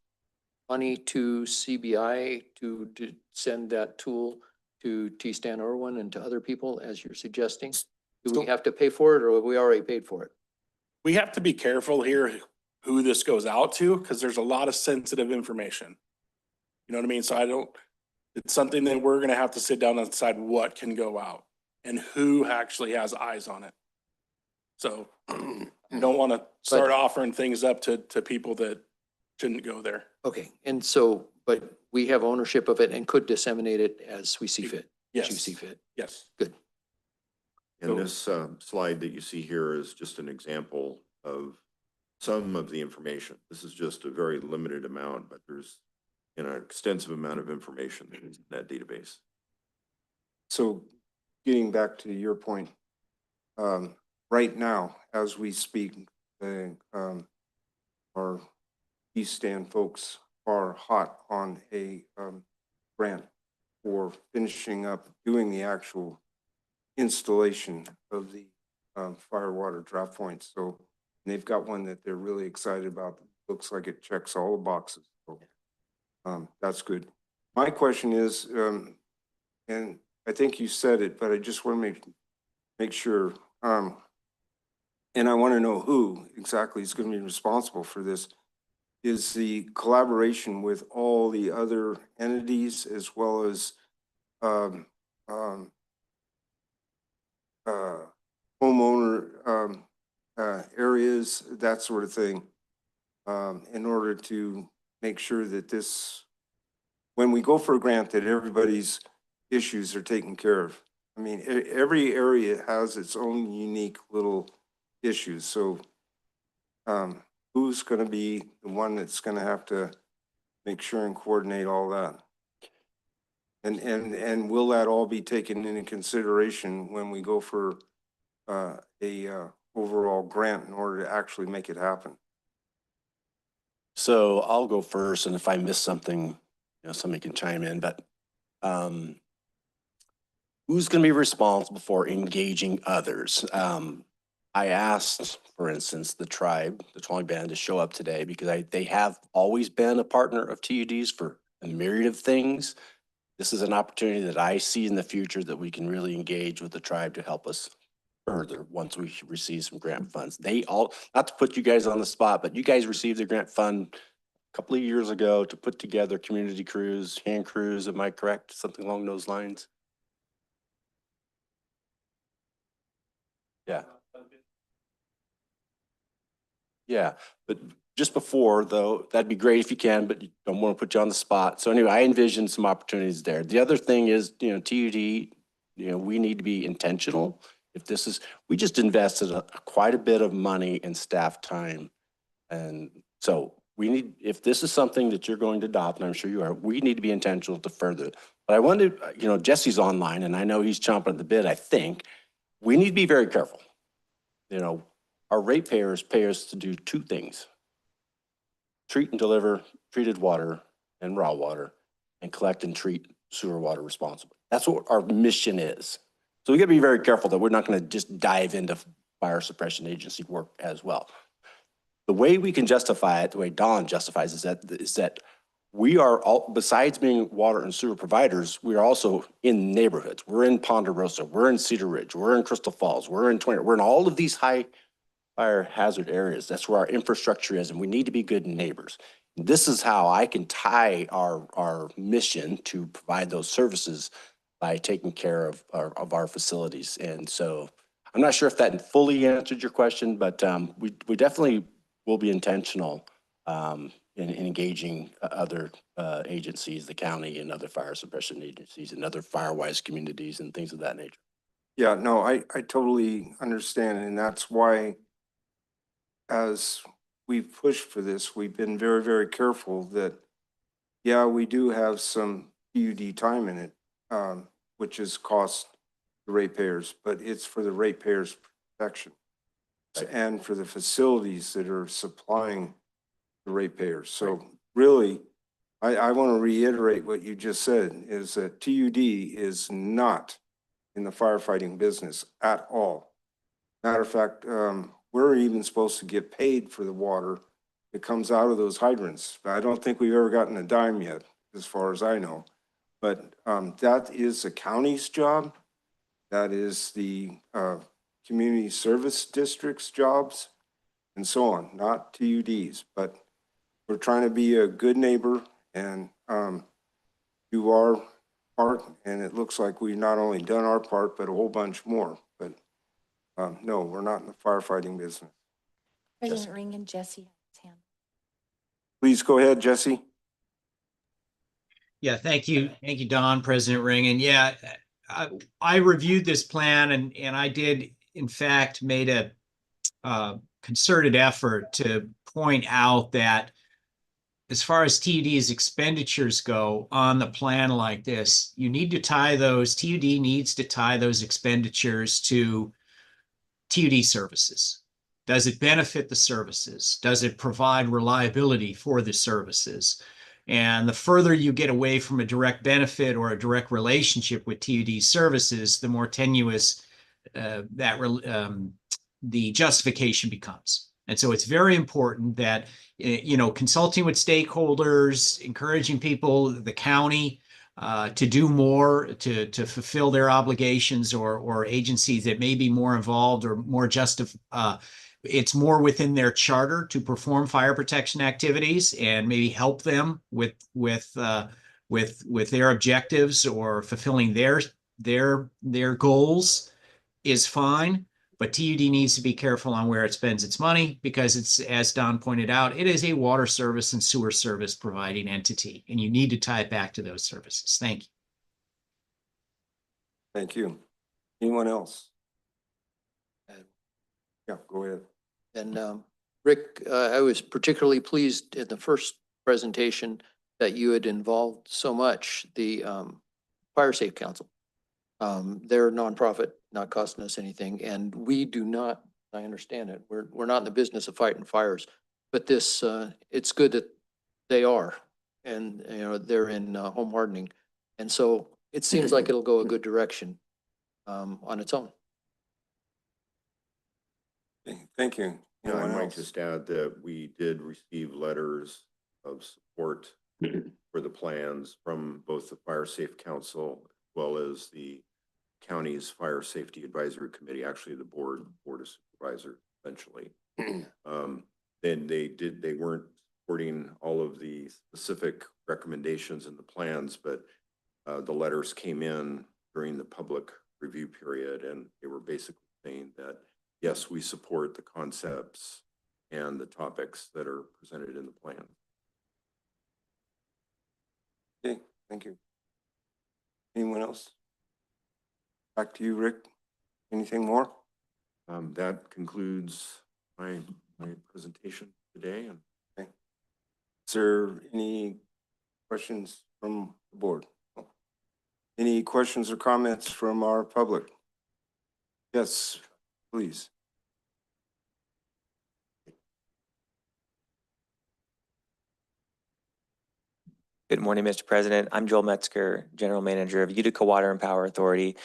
money to CBI to send that tool to T-Stan Irwin and to other people, as you're suggesting? Do we So- have to pay for it, or have we already paid for it? We have to be careful here who this goes out to, because there's a lot of sensitive information. You know what I mean? So it's something that we're gonna have to sit down and decide what can go out and who actually has eyes on it. So don't want to start offering things up to people that shouldn't go there. Okay, and so, but we have ownership of it and could disseminate it as we see fit. As you Yes. see fit. Yes. Good. And this slide that you see here is just an example of some of the information. This is just a very limited amount, but there's an extensive amount of information that is in that database. So getting back to your point, right now, as we speak, our East Stand folks are hot on a grant for finishing up doing the actual installation of the fire water drop points. So they've got one that they're really excited about. Looks like it checks all the boxes. So that's good. My question is, and I think you said it, but I just want to make sure. And I want to know who exactly is going to be responsible for this. Is the collaboration with all the other entities as well as homeowner areas, that sort of thing, in order to make sure that this, when we go for a grant, that everybody's issues are taken care of. I mean, every area has its own unique little issues. So who's going to be the one that's going to have to make sure and coordinate all that? And will that all be taken into consideration when we go for a overall grant in order to actually make it happen? So I'll go first, and if I miss something, somebody can chime in, but who's going to be responsible for engaging others? I asked, for instance, the tribe, the Trolley Band, to show up today because they have always been a partner of TUD's for a myriad of things. This is an opportunity that I see in the future that we can really engage with the tribe to help us further once we receive some grant funds. They all, not to put you guys on the spot, but you guys received a grant fund a couple of years ago to put together community crews, hand crews, am I correct? Something along those lines? Yeah. Yeah, but just before though, that'd be great if you can, but you don't want to put you on the spot. So anyway, I envision some opportunities there. The other thing is, TUD, we need to be intentional. If this is, we just invested quite a bit of money and staff time. And so we need, if this is something that you're going to adopt, and I'm sure you are, we need to be intentional to further it. But I wanted, Jesse's online and I know he's chomping at the bit, I think. We need to be very careful. Our ratepayers pay us to do two things: treat and deliver treated water and raw water, and collect and treat sewer water responsibly. That's what our mission is. So we gotta be very careful that we're not gonna just dive into fire suppression agency work as well. The way we can justify it, the way Don justifies is that we are all, besides being water and sewer providers, we are also in neighborhoods. We're in Ponderosa, we're in Cedar Ridge, we're in Crystal Falls, we're in we're in all of these high fire hazard areas. That's where our infrastructure is, and we need to be good neighbors. This is how I can tie our mission to provide those services by taking care of our facilities. And so I'm not sure if that fully answered your question, but we definitely will be intentional in engaging other agencies, the county and other fire suppression agencies and other firewise communities and things of that nature. Yeah, no, I totally understand. And that's why, as we've pushed for this, we've been very, very careful that, yeah, we do have some PUD time in it, which is cost the ratepayers, but it's for the ratepayers' protection. And for the facilities that are supplying the ratepayers. So really, I want to reiterate what you just said, is that TUD is not in the firefighting business at all. Matter of fact, we're even supposed to get paid for the water that comes out of those hydrants. But I don't think we've ever gotten a dime yet, as far as I know. But that is the county's job. That is the community service district's jobs and so on, not TUD's. But we're trying to be a good neighbor and do our part. And it looks like we've not only done our part, but a whole bunch more. But no, we're not in the firefighting business. President Ring and Jesse has his hand. Please go ahead, Jesse. Yeah, thank you. Thank you, Don, President Ring. And yeah, I reviewed this plan and I did, in fact, made a concerted effort to point out that as far as TUD's expenditures go on the plan like this, you need to tie those, TUD needs to tie those expenditures to TUD services. Does it benefit the services? Does it provide reliability for the services? And the further you get away from a direct benefit or a direct relationship with TUD services, the more tenuous the justification becomes. And so it's very important that, consulting with stakeholders, encouraging people, the county, to do more to fulfill their obligations, or agencies that may be more involved or more it's more within their charter to perform fire protection activities and maybe help them with their objectives or fulfilling their goals is fine. But TUD needs to be careful on where it spends its money, because it's, as Don pointed out, it is a water service and sewer service providing entity, and you need to tie it back to those services. Thank you. Thank you. Anyone else? Yeah, go ahead. And Rick, I was particularly pleased in the first presentation that you had involved so much the Fire Safe Council. They're a nonprofit, not costing us anything, and we do not, I understand it, we're not in the business of fighting fires, but this, it's good that they are, and they're in home hardening. And so it seems like it'll go a good direction on its own. Thank you. Yeah, I Anyone might else? just add that we did receive letters of support for the plans from both the Fire Safe Council as well as the county's Fire Safety Advisory Committee, actually the board of supervisors eventually. Then they weren't supporting all of the specific recommendations in the plans, but the letters came in during the public review period, and they were basically saying that, yes, we support the concepts and the topics that are presented in the plan. Okay, thank you. Anyone else? Back to you, Rick. Anything more? That concludes my presentation today. And Is there any questions from the board? Any questions or comments from our public? Yes, please. Good morning, Mr. President. I'm Joel Metzger, General Manager of Utica Water and Power Authority.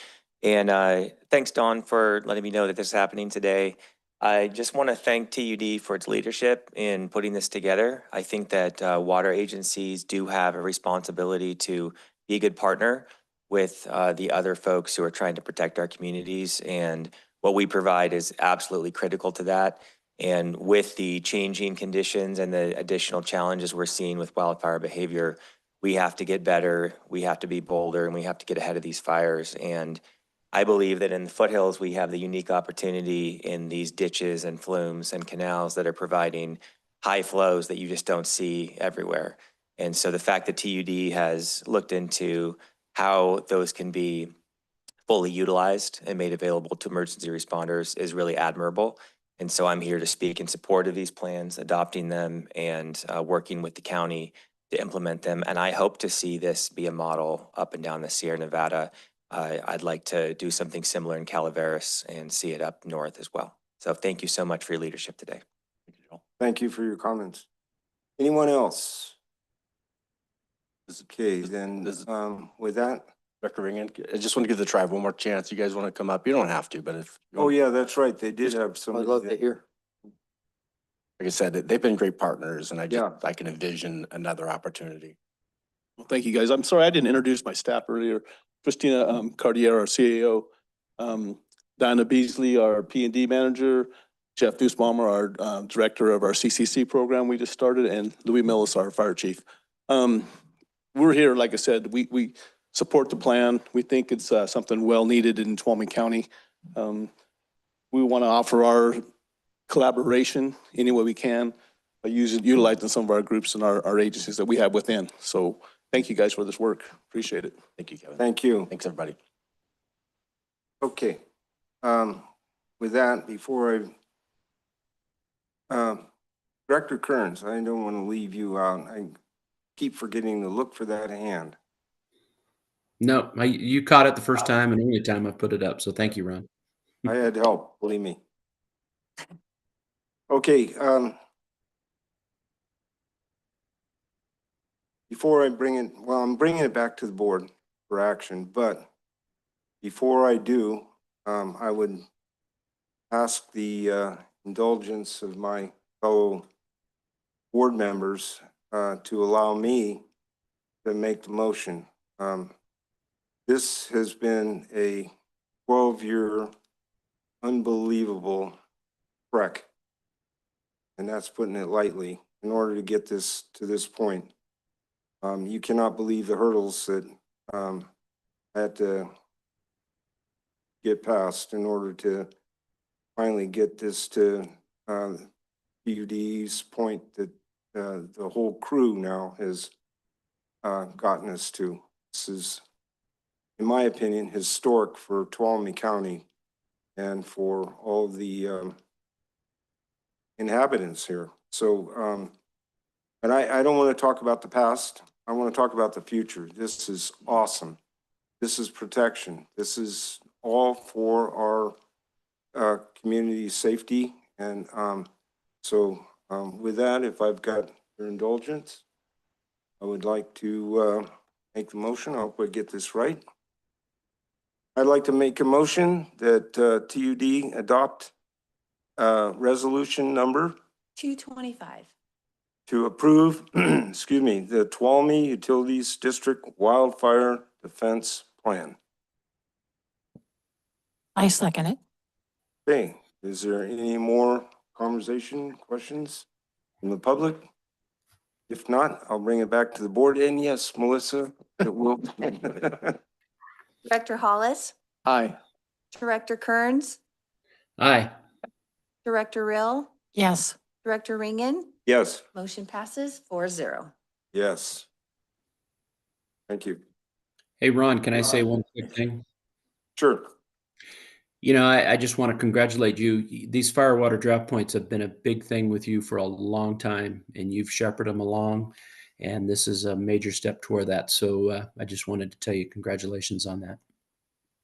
And thanks, Dawn, for letting me know that this is happening today. I just want to thank TUD for its leadership in putting this together. I think that water agencies do have a responsibility to be a good partner with the other folks who are trying to protect our communities. And what we provide is absolutely critical to that. And with the changing conditions and the additional challenges we're seeing with wildfire behavior, we have to get better, we have to be bolder, and we have to get ahead of these fires. And I believe that in the foothills, we have the unique opportunity in these ditches and flumes and canals that are providing high flows that you just don't see everywhere. And so the fact that TUD has looked into how those can be fully utilized and made available to emergency responders is really admirable. And so I'm here to speak in support of these plans, adopting them, and working with the county to implement them. And I hope to see this be a model up and down the Sierra Nevada. I'd like to do something similar in Calaveras and see it up north as well. So thank you so much for your leadership today. Thank you for your comments. Anyone else? Okay, then with that, Director Ringen, I just want to give the tribe one more chance. You guys want to come up? You don't have to, but if. you Oh, want- yeah, that's right. They did have I'd somebody. love to that- hear. Like I said, they've been great partners and Yeah. I can envision another opportunity. Well, thank you, guys. I'm sorry I didn't introduce my staff earlier. Christina Cardier, our CAO, Donna Beasley, our P&D manager, Jeff Nussbaumer, our director of our CCC program we just started, and Louis Millis, our fire chief. We're here, like I said, we support the plan. We think it's something well needed in Tuolumne County. We want to offer our collaboration any way we can by utilizing some of our groups and our agencies that we have within. So thank you guys for this work. Appreciate it. Thank you, Kevin. Thank you. Thanks, everybody. Okay. With that, before Director Kearns, I don't want to leave you out. I keep forgetting to look for that hand. No, you caught it the first time and only time I put it up. So thank you, Ron. I had help, believe me. Okay, before I bring it, well, I'm bringing it back to the board for action, but before I do, I would ask the indulgence of my fellow board members to allow me to make the motion. This has been a 12-year unbelievable trek, and that's putting it lightly, in order to get this to this point. You cannot believe the hurdles that I had to get past in order to finally get this to PUD's point that the whole crew now has gotten us to. This is, in my opinion, historic for Tuolumne County and for all the inhabitants here. So, and I don't want to talk about the past. I want to talk about the future. This is awesome. This is protection. This is all for our community safety. And so with that, if I've got your indulgence, I would like to make the motion. I hope I get this right. I'd like to make a motion that TUD adopt resolution number 225. to approve, excuse me, the Tuolumne Utilities District Wildfire Defense Plan. I second it. Okay, is there any more conversation, questions from the public? If not, I'll bring it back to the board. And yes, Melissa, it will. Director Hollis, Aye. Director Kearns, Aye. Director Rill. Yes. Director Ringen, Yes, motion passes 4-0. yes. Thank you. Hey, Ron, can I say one quick thing? Sure. You know, I just want to congratulate you. These fire water draft points have been a big thing with you for a long time, and you've shepherded them along, and this is a major step toward that. So I just wanted to tell you congratulations on that.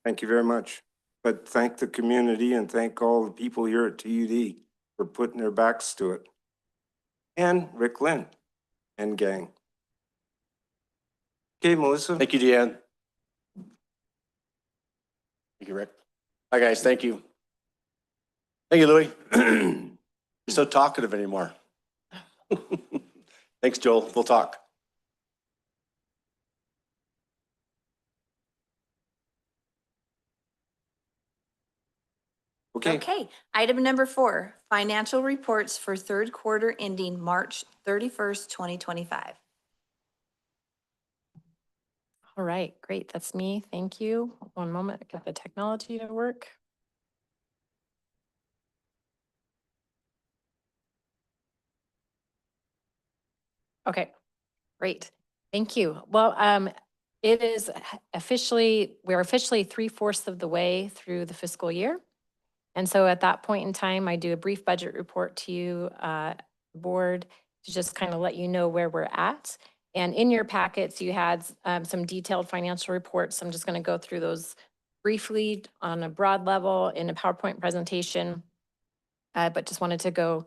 Thank you very much. But thank the community and thank all the people here at TUD for putting their backs to it. And Rick Lynn and gang. Okay, Melissa. Thank you, Deanne. Thank you, Rick. Hi, guys. Thank you. Thank you, Louis. You're so talkative anymore. Thanks, Joel. We'll talk. Okay. Okay, item number 4, financial reports for third quarter ending March 31st, 2025. All right, great. That's me. Thank you. One moment, get the technology to work. Okay, great. Thank you. Well, it is we're officially 3/4 of the way through the fiscal year. And so at that point in time, I do a brief budget report to you, board, to just kind of let you know where we're at. And in your packets, you had some detailed financial reports. I'm just going to go through those briefly on a broad level in a PowerPoint presentation. But just wanted to go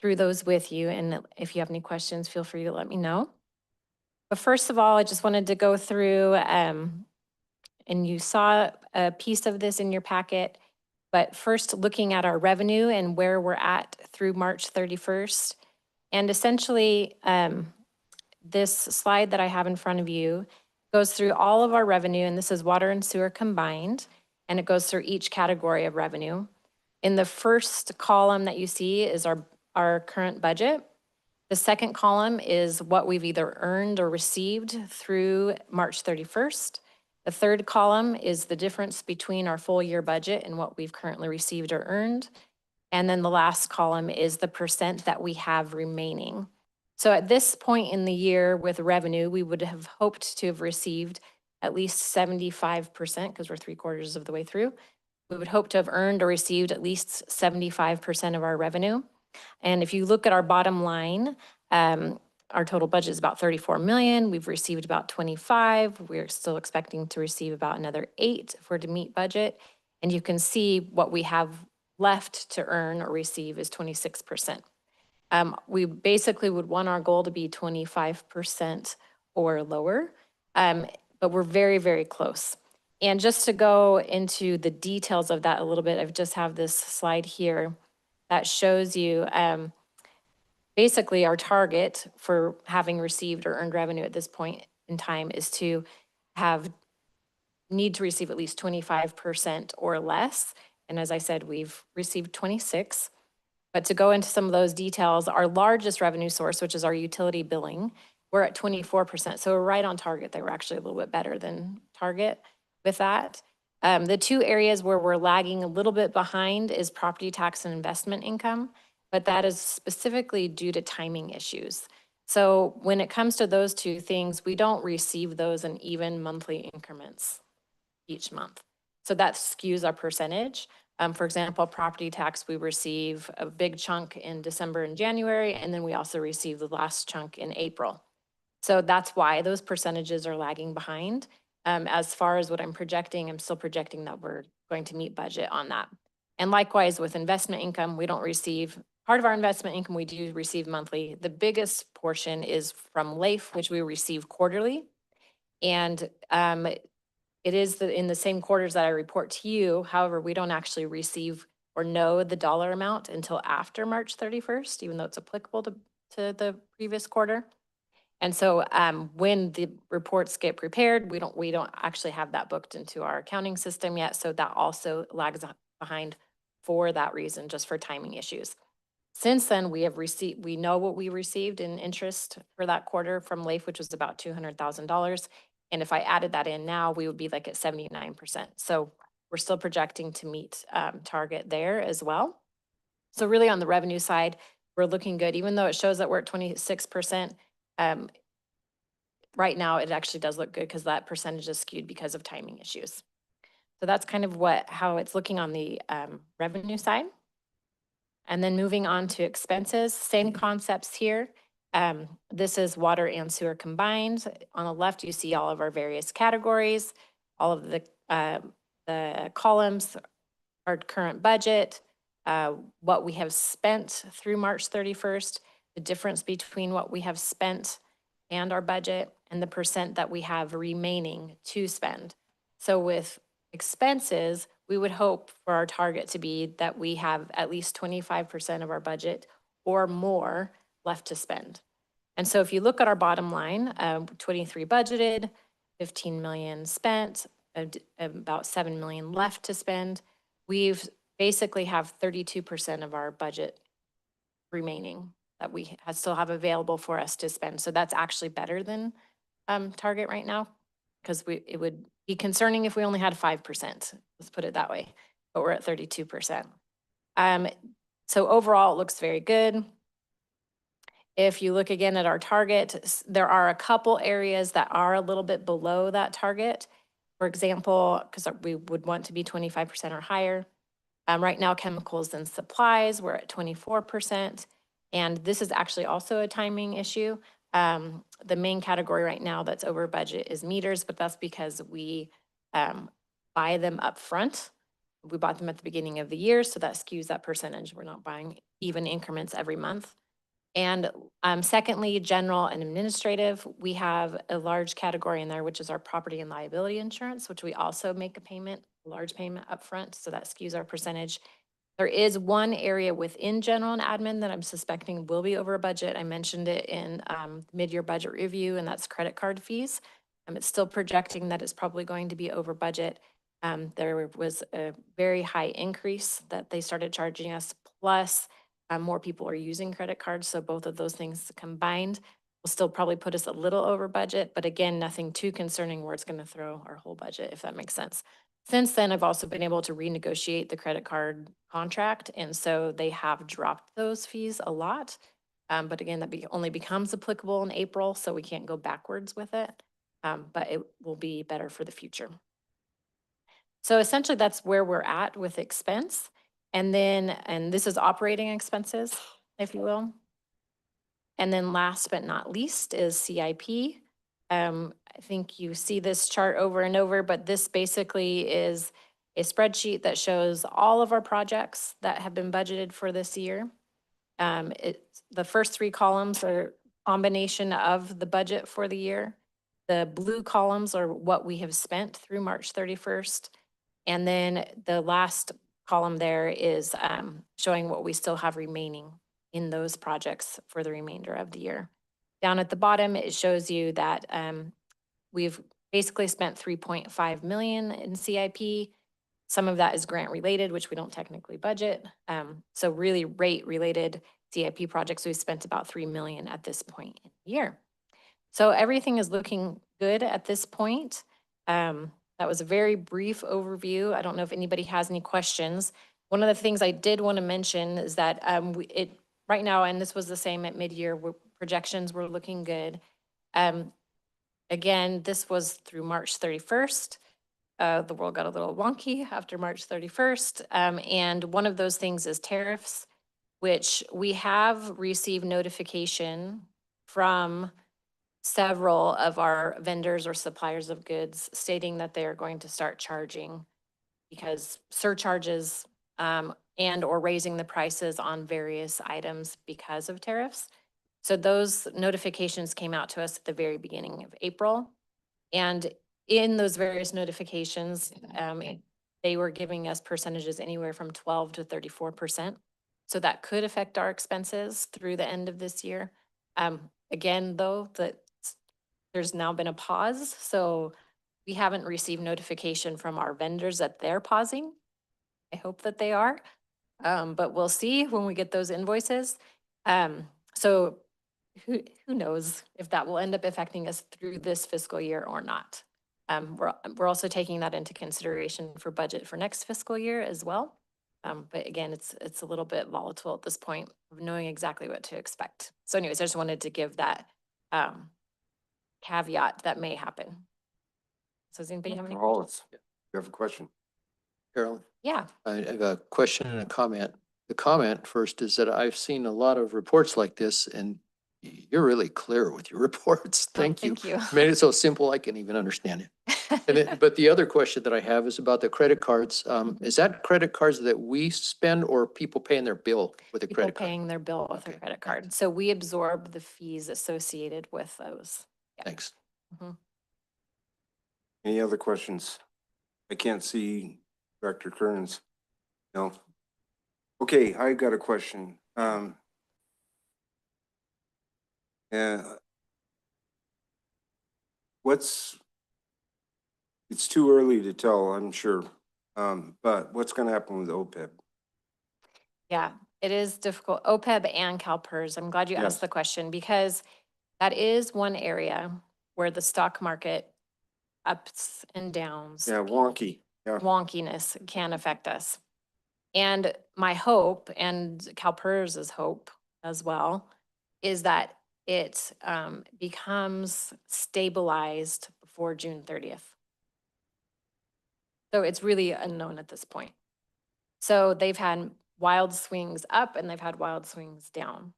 through those with you. And if you have any questions, feel free to let me know. But first of all, I just wanted to go through And you saw a piece of this in your packet. But first, looking at our revenue and where we're at through March 31st. And essentially, this slide that I have in front of you goes through all of our revenue, and this is water and sewer combined, and it goes through each category of revenue. In the first column that you see is our current budget. The second column is what we've either earned or received through March 31st. The third column is the difference between our full year budget and what we've currently received or earned. And then the last column is the percent that we have remaining. So at this point in the year with revenue, we would have hoped to have received at least 75%, because we're 3/4 of the way through. We would hope to have earned or received at least 75% of our revenue. And if you look at our bottom line, our total budget is about 34 million. We've received about 25. We're still expecting to receive about another 8 if we're to meet budget. And you can see what we have left to earn or receive is 26%. We basically would want our goal to be 25% or lower, but we're very, very close. And just to go into the details of that a little bit, I just have this slide here that shows you basically our target for having received or earned revenue at this point in time is to need to receive at least 25% or less. And as I said, we've received 26. But to go into some of those details, our largest revenue source, which is our utility billing, we're at 24%. So we're right on target. They were actually a little bit better than target with that. The two areas where we're lagging a little bit behind is property tax and investment income, but that is specifically due to timing issues. So when it comes to those two things, we don't receive those in even monthly increments each month. So that skews our percentage. For example, property tax, we receive a big chunk in December and January, and then we also receive the last chunk in April. So that's why those percentages are lagging behind. As far as what I'm projecting, I'm still projecting that we're going to meet budget on that. And likewise with investment income, we don't receive, part of our investment income we do receive monthly. The biggest portion is from LAIF, which we receive quarterly. And it is in the same quarters that I report to you. However, we don't actually receive or know the dollar amount until after March 31st, even though it's applicable to the previous quarter. And so when the reports get prepared, we don't actually have that booked into our accounting system yet. So that also lags behind for that reason, just for timing issues. Since then, we know what we received in interest for that quarter from LAIF, which was about $200,000. And if I added that in now, we would be like at 79%. So we're still projecting to meet target there as well. So really on the revenue side, we're looking good, even though it shows that we're at 26%. Right now, it actually does look good because that percentage is skewed because of timing issues. So that's kind of how it's looking on the revenue side. And then moving on to expenses, same concepts here. This is water and sewer combined. On the left, you see all of our various categories, all of the columns, our current budget, what we have spent through March 31st, the difference between what we have spent and our budget, and the percent that we have remaining to spend. So with expenses, we would hope for our target to be that we have at least 25% of our budget or more left to spend. And so if you look at our bottom line, 23 budgeted, 15 million spent, about 7 million left to spend. We've basically have 32% of our budget remaining that we still have available for us to spend. So that's actually better than target right now, because it would be concerning if we only had 5%, let's put it that way, but we're at 32%. So overall, it looks very good. If you look again at our target, there are a couple areas that are a little bit below that target. For example, because we would want to be 25% or higher. Right now, chemicals and supplies, we're at 24%. And this is actually also a timing issue. The main category right now that's over budget is meters, but that's because we buy them up front. We bought them at the beginning of the year, so that skews that percentage. We're not buying even increments every month. And secondly, general and administrative, we have a large category in there, which is our property and liability insurance, which we also make a large payment upfront, so that skews our percentage. There is one area within general and admin that I'm suspecting will be over budget. I mentioned it in mid-year budget review, and that's credit card fees. It's still projecting that it's probably going to be over budget. There was a very high increase that they started charging us, plus more people are using credit cards, so both of those things combined will still probably put us a little over budget, but again, nothing too concerning where it's going to throw our whole budget, if that makes sense. Since then, I've also been able to renegotiate the credit card contract, and so they have dropped those fees a lot. But again, that only becomes applicable in April, so we can't go backwards with it, but it will be better for the future. So essentially, that's where we're at with expense. And then, and this is operating expenses, if you will. And then last but not least is CIP. I think you see this chart over and over, but this basically is a spreadsheet that shows all of our projects that have been budgeted for this year. The first three columns are combination of the budget for the year. The blue columns are what we have spent through March 31st. And then the last column there is showing what we still have remaining in those projects for the remainder of the year. Down at the bottom, it shows you that we've basically spent 3.5 million in CIP. Some of that is grant related, which we don't technically budget. So really rate related CIP projects, we've spent about 3 million at this point in the year. So everything is looking good at this point. That was a very brief overview. I don't know if anybody has any questions. One of the things I did want to mention is that right now, and this was the same at mid-year, projections were looking good. Again, this was through March 31st. The world got a little wonky after March 31st. And one of those things is tariffs, which we have received notification from several of our vendors or suppliers of goods stating that they are going to start charging because surcharges and or raising the prices on various items because of tariffs. So those notifications came out to us at the very beginning of April. And in those various notifications, they were giving us percentages anywhere from 12 to 34%. So that could affect our expenses through the end of this year. Again, though, there's now been a pause, so we haven't received notification from our vendors that they're pausing. I hope that they are, but we'll see when we get those invoices. So who knows if that will end up affecting us through this fiscal year or not. We're also taking that into consideration for budget for next fiscal year as well. But again, it's a little bit volatile at this point of knowing exactly what to expect. So anyways, I just wanted to give that caveat that may happen. So does anybody have any questions? Hollis, you have a question? Carolyn, Yeah. I have a question and a comment. The comment first is that I've seen a lot of reports like this and you're really clear with your reports. Thank you. Thank you. Made it so simple I can even understand it. And but the other question that I have is about the credit cards. Is that credit cards that we spend or people paying their bill with a People credit card? paying their bill with a Okay, credit thanks. card. So we absorb the fees associated with those. Yeah. Thanks. Any other questions? I can't see Dr. Kearns. No? Okay, I got a question. It's too early to tell, I'm sure. But what's gonna happen with OPEB? Yeah, it is difficult. OPEB and CalPERS. I'm glad you Yes. asked the question because that is one area where the stock market ups and downs. Yeah, wonky. Yeah. Wonkiness can affect us. And my hope, and CalPERS's hope as well, is that it becomes stabilized before June 30th. So it's really unknown at this point. So they've had wild swings up and they've had wild swings down.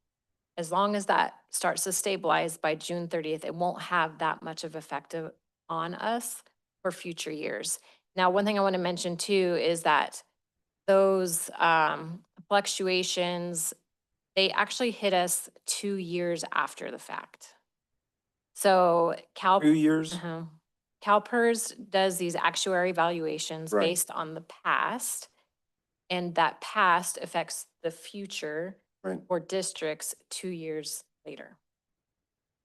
As long as that starts to stabilize by June 30th, it won't have that much of effect on us for future years. Now, one thing I want to mention too is that those fluctuations They actually hit us 2 years after the fact. So 2 years? uh-huh. CalPERS does these actuary evaluations Right. based on the past, and that past affects the future Right. for districts 2 years later.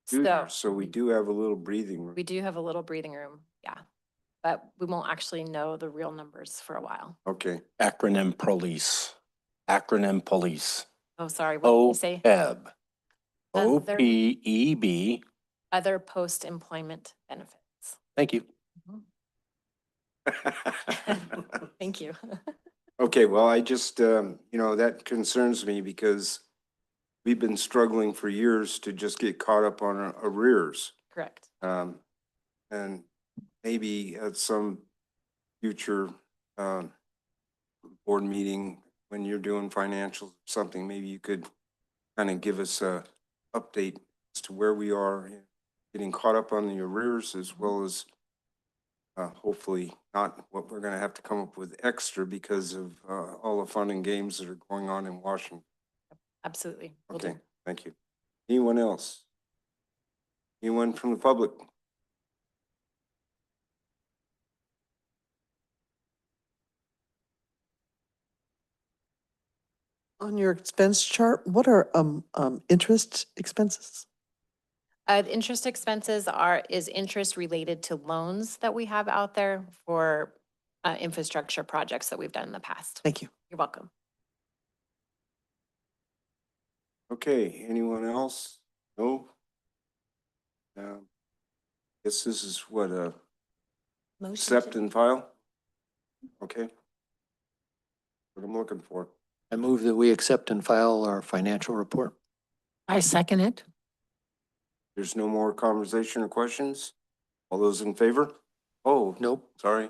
2 So years. So we do have a little breathing room. we do have a little breathing room, yeah. But we won't actually know the real numbers for a while. Okay. Acronym police. Acronym police. Oh, sorry, what did you say? OPEB. Other- OPEB. Other post-employment benefits. Thank you. Thank you. Okay, well, I just, that concerns me because we've been struggling for years to just get caught up on our arrears. Correct. And maybe at some future, board meeting, when you're doing financials or something, maybe you could kind of give us a update as to where we are in getting caught up on the arrears, as well as hopefully not what we're going to have to come up with extra because of all the fun and games that are going on in Washington. Absolutely. Will do. Okay, thank you. Anyone else? Anyone from the public? On your expense chart, what are interest expenses? The interest expenses is interest related to loans that we have out there for infrastructure projects that we've done in the past. Thank you. You're welcome. Okay, anyone else? No? Guess this is what, Motion accept to- and file? Okay. What I'm looking for. I move that we accept and file our financial report. I second it. There's no more conversation or questions? All those in favor? Oh, Nope. sorry.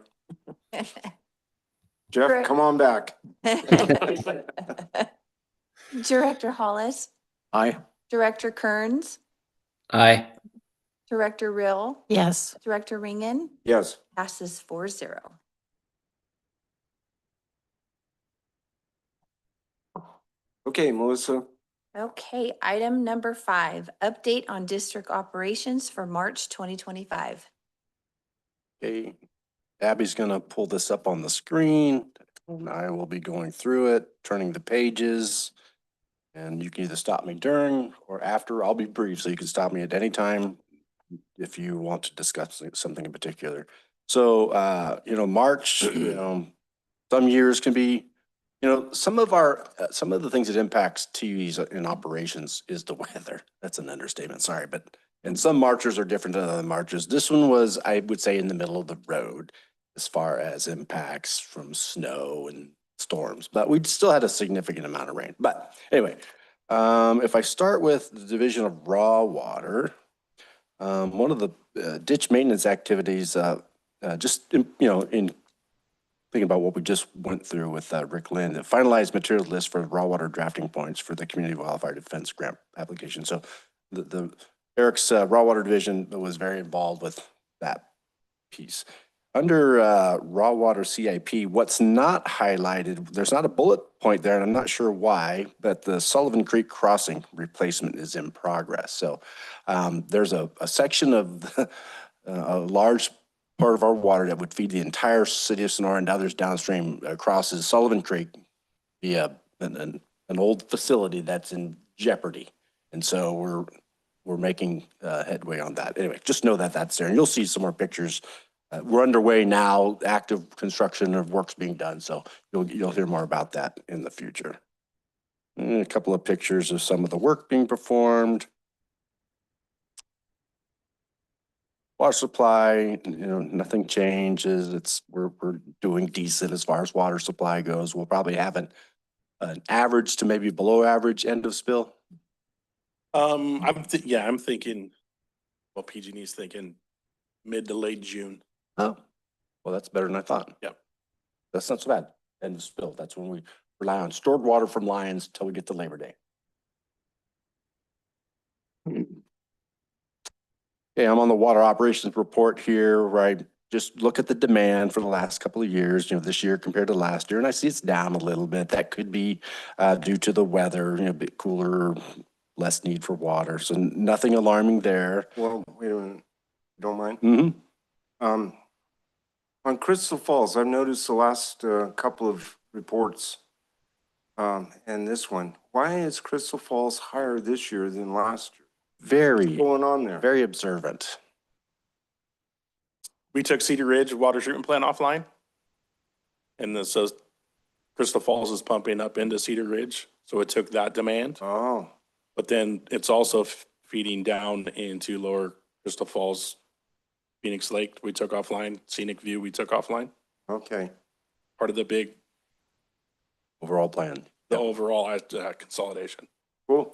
Jeff, Correct. come on back. Director Hollis, Aye. Director Kearns, Aye. Director Rill, Yes. Director Ringen, Yes. passes 4-0. Okay, Melissa. Okay, item number 5, update on district operations for March 2025. Okay, Abby's gonna pull this up on the screen. And I will be going through it, turning the pages. And you can either stop me during or after. I'll be brief, so you can stop me at any time if you want to discuss something in particular. So, March, some years can be, some of the things that impacts TUDs in operations is the weather. That's an understatement, sorry, and some marchers are different than other marchers. This one was, I would say, in the middle of the road as far as impacts from snow and storms, but we still had a significant amount of rain. But anyway, if I start with the division of raw water, one of the ditch maintenance activities, just in thinking about what we just went through with Rick Lynn, the finalized materials list for raw water drafting points for the Community Wildfire Defense Grant application. So Eric's raw water division was very involved with that piece. Under raw water CIP, what's not highlighted, there's not a bullet point there, and I'm not sure why, but the Sullivan Creek crossing replacement is in progress. So there's a section of a large part of our water that would feed the entire city of Sonora and others downstream crosses Sullivan Creek via an old facility that's in jeopardy. And so we're making headway on that. Anyway, just know that that's there, and you'll see some more pictures. We're underway now, active construction of works being done, so you'll hear more about that in the future. And a couple of pictures of some of the work being performed. Water supply, nothing changes. We're doing decent as far as water supply goes. We'll probably have an average to maybe below average end of spill. I'm thinking, well, PG&E's thinking mid to late June. Oh, well, that's better than I thought. Yep. That's not so bad. End of spill. That's when we rely on stored water from Lions till we get to Labor Day. Okay, I'm on the water operations report here where I just look at the demand for the last couple of years, this year compared to last year, and I see it's down a little bit. That could be due to the weather, a bit cooler, less need for water. So nothing alarming there. Well, wait a minute. Don't mind? Mm-hmm. On Crystal Falls, I've noticed the last couple of reports, and this one, why is Crystal Falls higher this year than last year? Very, What's going on there? very observant. We took Cedar Ridge water treatment plant offline. And this says Crystal Falls is pumping up into Cedar Ridge. So it took that demand, Oh, but then it's also feeding down into lower Crystal Falls, Phoenix Lake, we took offline, Scenic View, we took offline. okay. Part of the big, Overall plan. the Yep. overall consolidation. Cool.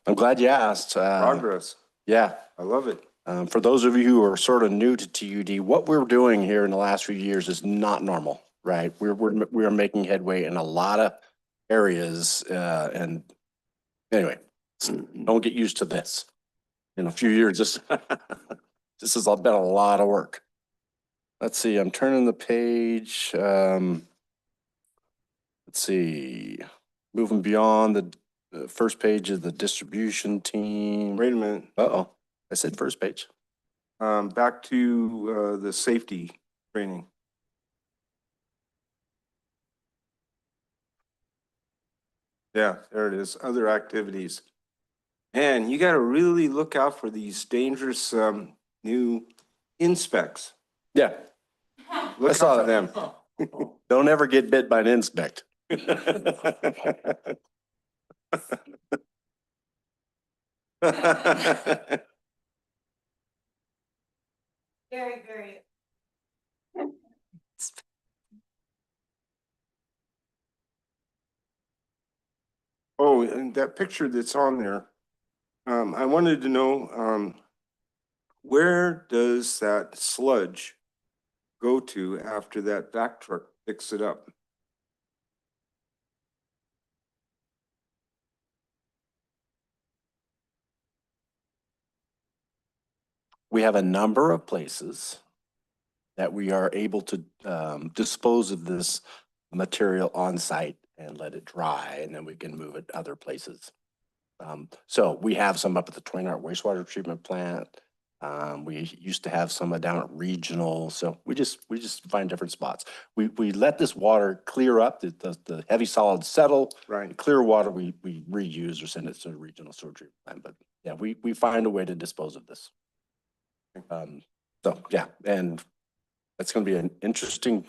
I'm glad you asked. Progress. Yeah. I love it. For those of you who are sort of new to TUD, what we're doing here in the last few years is not normal, right? We are making headway in a lot of areas, and anyway, don't get used to this. In a few years, this has all been a lot of work. Let's see, I'm turning the page. Let's see, moving beyond the first page of the distribution team. Wait a minute. Uh-oh, I said first page. Back to the safety training. Yeah, there it is. Other activities. And you got to really look out for these dangerous new inspects. Yeah, Look I saw out for them. don't ever get bit by an inspect. Very, very. Oh, and that picture that's on there, I wanted to know, where does that sludge go to after that back truck picks it up? We have a number of places that we are able to dispose of this material on site and let it dry, and then we can move it other places. So we have some up at the Twin Arch wastewater treatment plant. We used to have some down at regional, so we just find different spots. We let this water clear up, the heavy solids settle. Right. Clear water we reuse or send it to a regional sewer treatment plant. But yeah, we find a way to dispose of this. So yeah, and that's going to be an interesting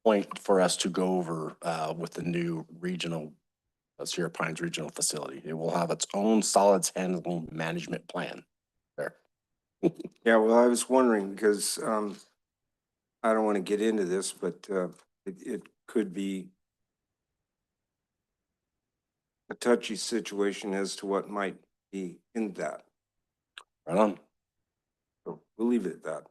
point for us to go over with the new regional Sierra Pines Regional Facility. It will have its own solids handling management plan there. Yeah, well, I was wondering because I don't want to get into this, but it could be a touchy situation as to what might be in that. Right on. So we'll leave it at that.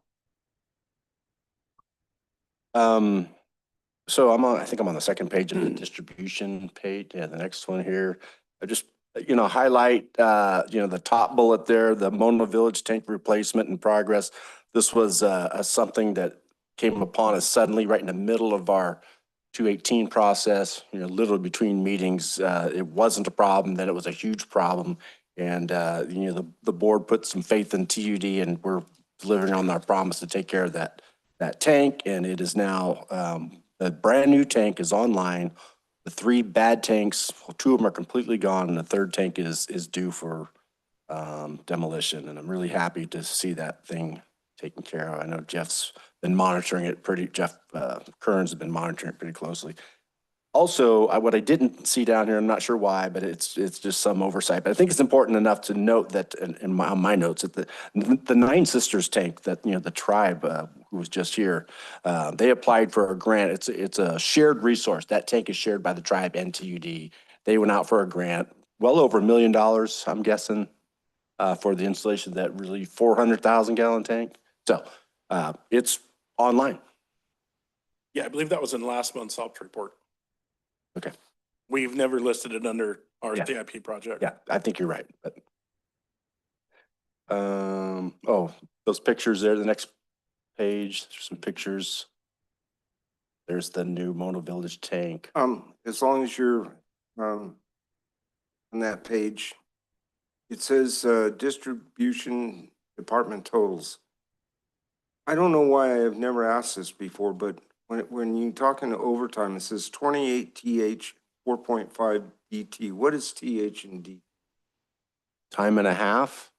So I think I'm on the second page of the distribution page. Yeah, the next one here. I just, highlight, the top bullet there, the Mona Village tank replacement in progress. This was something that came upon us suddenly right in the middle of our 218 process, literally between meetings. It wasn't a problem, then it was a huge problem. And, the board put some faith in TUD, and we're delivering on our promise to take care of that tank. And it is now, the brand new tank is online. The 3 bad tanks, 2 of them are completely gone, and the 3rd tank is due for demolition. And I'm really happy to see that thing taken care of. I know Jeff's been monitoring it Jeff Kearns has been monitoring it pretty closely. Also, what I didn't see down here, I'm not sure why, but it's just some oversight. But I think it's important enough to note that in my notes that the Nine Sisters tank that the tribe who was just here, they applied for a grant. It's a shared resource. That tank is shared by the tribe and TUD. They went out for a grant, well over $1 million, I'm guessing, for the installation of that really 400,000 gallon tank. So it's online. Yeah, I believe that was in last month's OPS report. Okay. We've never listed it under our Yeah. CIP project. Yeah, I think you're right. But those pictures there, the next page, there's some pictures. There's the new Mono Village tank. As long as you're, on that page, it says, distribution department totals. I don't know why I have never asked this before, but when you talk in overtime, it says 28 TH, 4.5 DT. What is TH and D? Time and a half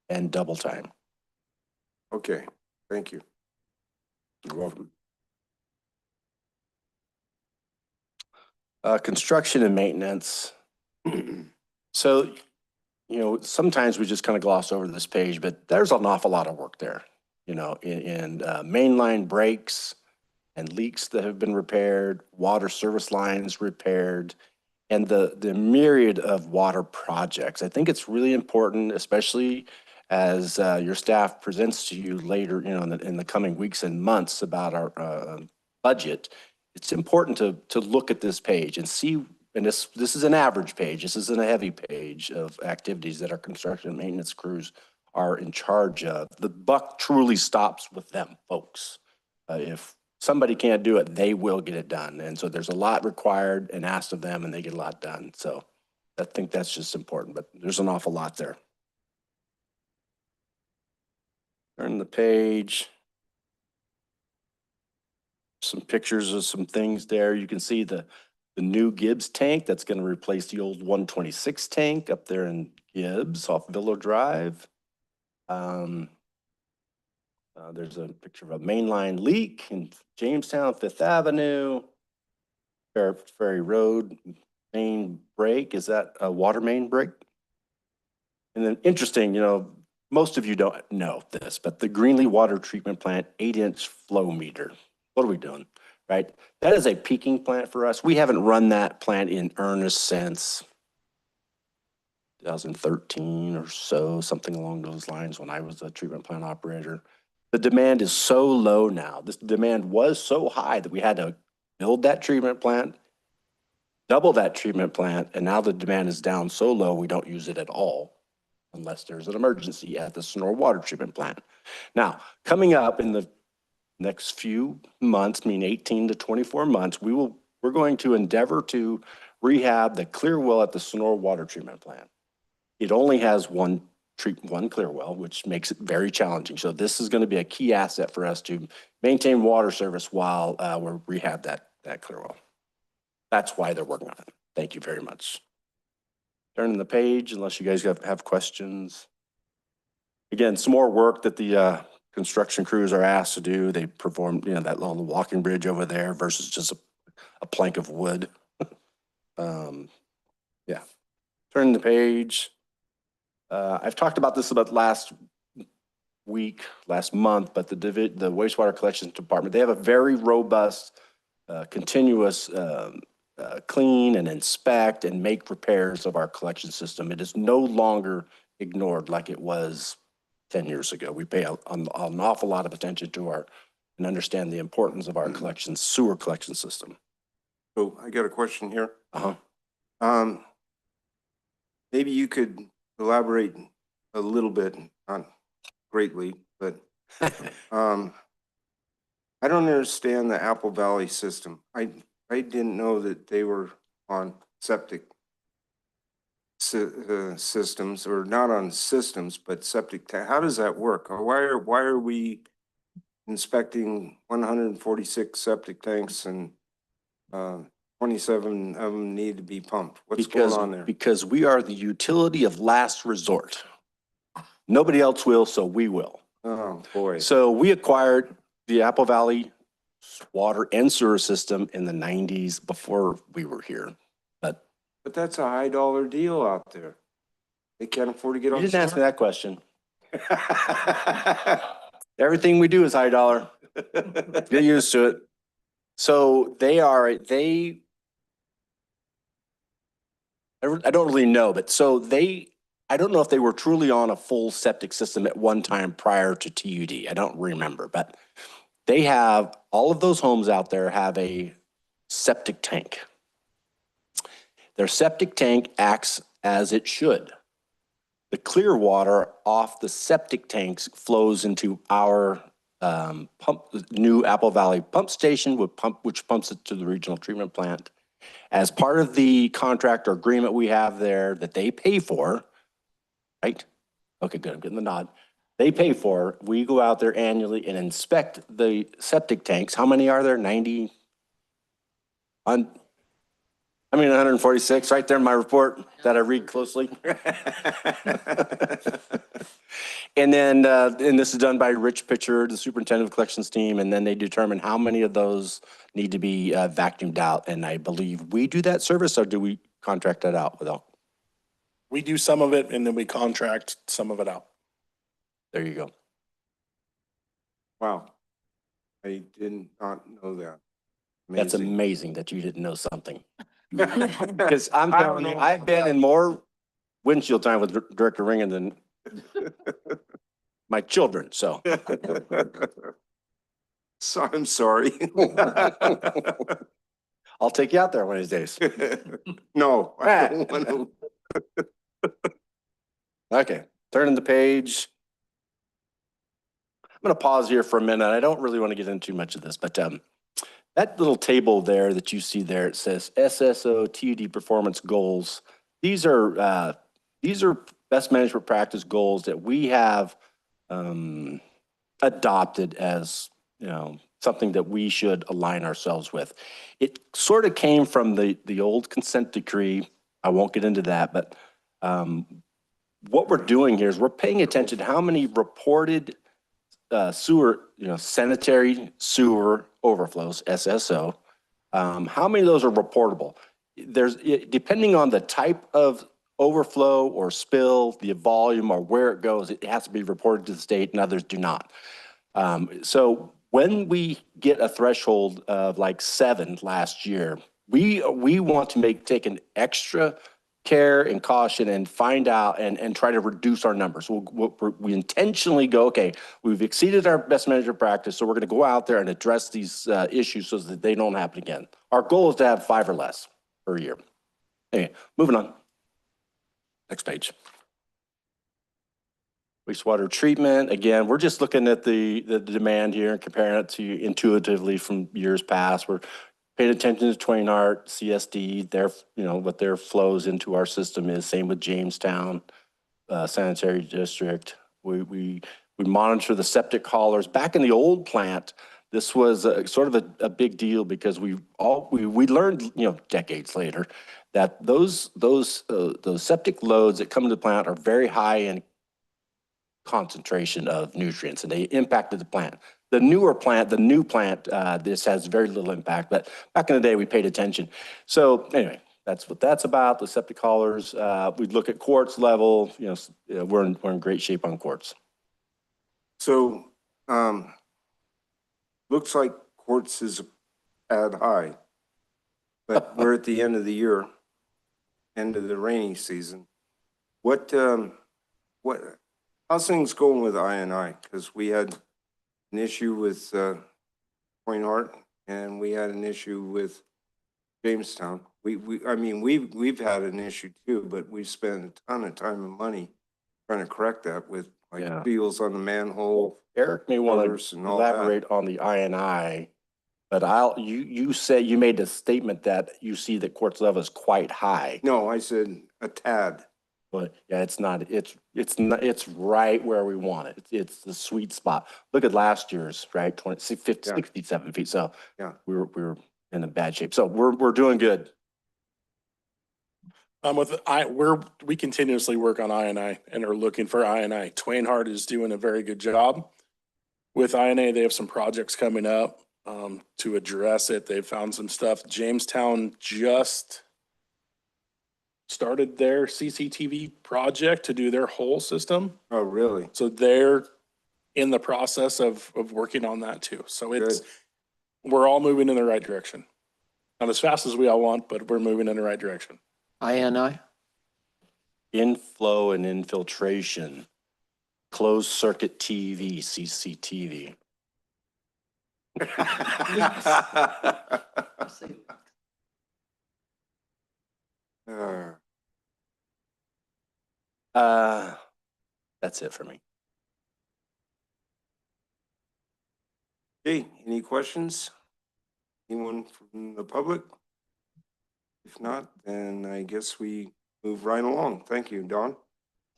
and double time. Okay, thank you. You're welcome. Construction and maintenance. So, you know, sometimes we just kind of gloss over this page, but there's an awful lot of work there, you know, in mainline breaks and leaks that have been repaired, water service lines repaired, and the myriad of water projects. I think it's really important, especially as your staff presents to you later, you know, in the coming weeks and months about our budget. It's important to look at this page and see, and this is an average page. This isn't a heavy page of activities that our construction and maintenance crews are in charge of. The buck truly stops with them, folks. If somebody can't do it, they will get it done. And so there's a lot required and asked of them, and they get a lot done. So I think that's just important, but there's an awful lot there. Turn the page. Some pictures of some things there. You can see the new Gibbs tank that's going to replace the old 126 tank up there in Gibbs off Willow Drive. There's a picture of a mainline leak in Jamestown, 5th Avenue. Ferry Road main break. Is that a water main break? And then interesting, you know, most of you don't know this, but the Greenlee water treatment plant 8-inch flow meter. What are we doing, right? That is a peaking plant for us. We haven't run that plant in earnest since 2013 or so, something along those lines when I was a treatment plant operator. The demand is so low now. This demand was so high that we had to build that treatment plant, double that treatment plant, and now the demand is down so low we don't use it at all unless there's an emergency at the Sonora water treatment plant. Now, coming up in the next few months, 18 to 24 months, we're going to endeavor to rehab the clear well at the Sonora water treatment plant. It only has one clear well, which makes it very challenging. So this is going to be a key asset for us to maintain water service while we rehab that clear well. That's why they're working on it. Thank you very much. Turning the page, unless you guys have questions. Again, some more work that the construction crews are asked to do. They perform, you know, that little walking bridge over there versus just a plank of wood. Yeah. Turning the page. I've talked about this about last month, but the wastewater collections department, they have a very robust, continuous clean and inspect and make repairs of our collection system. It is no longer ignored like it was 10 years ago. We pay an awful lot of attention to and understand the importance of our sewer collection system. So I got a question here. Uh-huh. Maybe you could elaborate a little bit, not greatly, but I don't understand the Apple Valley system. I didn't know that they were on septic systems, or not on systems, but septic. How does that work? Or why are we inspecting 146 septic tanks and 27 of them need to be pumped? What's going on there? Because we are the utility of last resort. Nobody else will, so we will. Oh, boy. So we acquired the Apple Valley water and sewer system in the 90s before we were here. But that's a high dollar deal out there. They can't afford to get on. You didn't ask me that question. Everything we do is high dollar. Get used to it. So I don't really know, but I don't know if they were truly on a full septic system at one time prior to TUD. I don't remember, but they have, all of those homes out there have a septic tank. Their septic tank acts as it should. The clear water off the septic tanks flows into our new Apple Valley pump station which pumps it to the regional treatment plant. As part of the contract or agreement we have there that they pay for, right? Okay, good, I'm getting the nod. They pay for, we go out there annually and inspect the septic tanks. How many are there? 90? 146, right there in my report that I read closely. And then, and this is done by Rich Pitcher, the superintendent of collections team, and then they determine how many of those need to be vacuumed out. And I believe we do that service, or do we contract that out without? We do some of it and then we contract some of it out. There you go. Wow. I did not know that. That's Amazing. amazing that you didn't know something. Because I'm I telling don't you, know. I've been in more windshield time with Director Ringen than my children, so. So I'm sorry. I'll take you out there one of these days. No, I don't want to. Okay, turning the page. I'm gonna pause here for a minute. I don't really want to get into too much of this, but that little table there that you see there, it says SSO TUD performance goals. These are best management practice goals that we have adopted as, you know, something that we should align ourselves with. It sort of came from the old consent decree. I won't get into that, but what we're doing here is we're paying attention to how many reported sewer, sanitary sewer overflows, SSO. How many of those are reportable? Depending on the type of overflow or spill, the volume or where it goes, it has to be reported to the state and others do not. So when we get a threshold of like 7 last year, we want to take an extra care and caution and find out and try to reduce our numbers. We intentionally go, okay, we've exceeded our best management practice, so we're going to go out there and address these issues so that they don't happen again. Our goal is to have 5 or less per year. Okay, moving on. Next page. Wastewater treatment, again, we're just looking at the demand here and comparing it to intuitively from years past. We're paying attention to Twain Harte, CSD, what their flows into our system is. Same with Jamestown Sanitary District. We monitor the septic haulers. Back in the old plant, this was sort of a big deal because we learned, decades later that those septic loads that come to the plant are very high in concentration of nutrients and they impacted the plant. The new plant, this has very little impact, but back in the day we paid attention. So anyway, that's what that's about, the septic haulers. We'd look at quartz level, we're in great shape on quartz. So, looks like quartz is at high, but we're at the end of the year, end of the rainy season. How's things going with I&I? Because we had an issue with Point Harte and we had an issue with Jamestown. We've had an issue too, but we spent a ton of time and money trying to correct that with seals on the manhole. Eric may want to elaborate on the I&I, but you said you made a statement that you see that quartz level is quite high. No, I said a tad. But yeah, it's not, it's right where we want it. It's the sweet spot. Look at last year's, right? 67 feet. So yeah, we were in a bad shape. So we're doing good. We continuously work on I&I and are looking for I&I. Twain Harte is doing a very good job with I&A. They have some projects coming up to address it. They've found some stuff. Jamestown just started their CCTV project to do their whole system. Oh, really? So they're in the process of working on that too. So we're all moving in the right direction. Not as fast as we all want, but we're moving in the right direction. I&I? Inflow and infiltration, closed circuit TV, CCTV. That's it for me. Okay, any questions? Anyone from the public? If not, then I guess we move right along. Thank you, Don.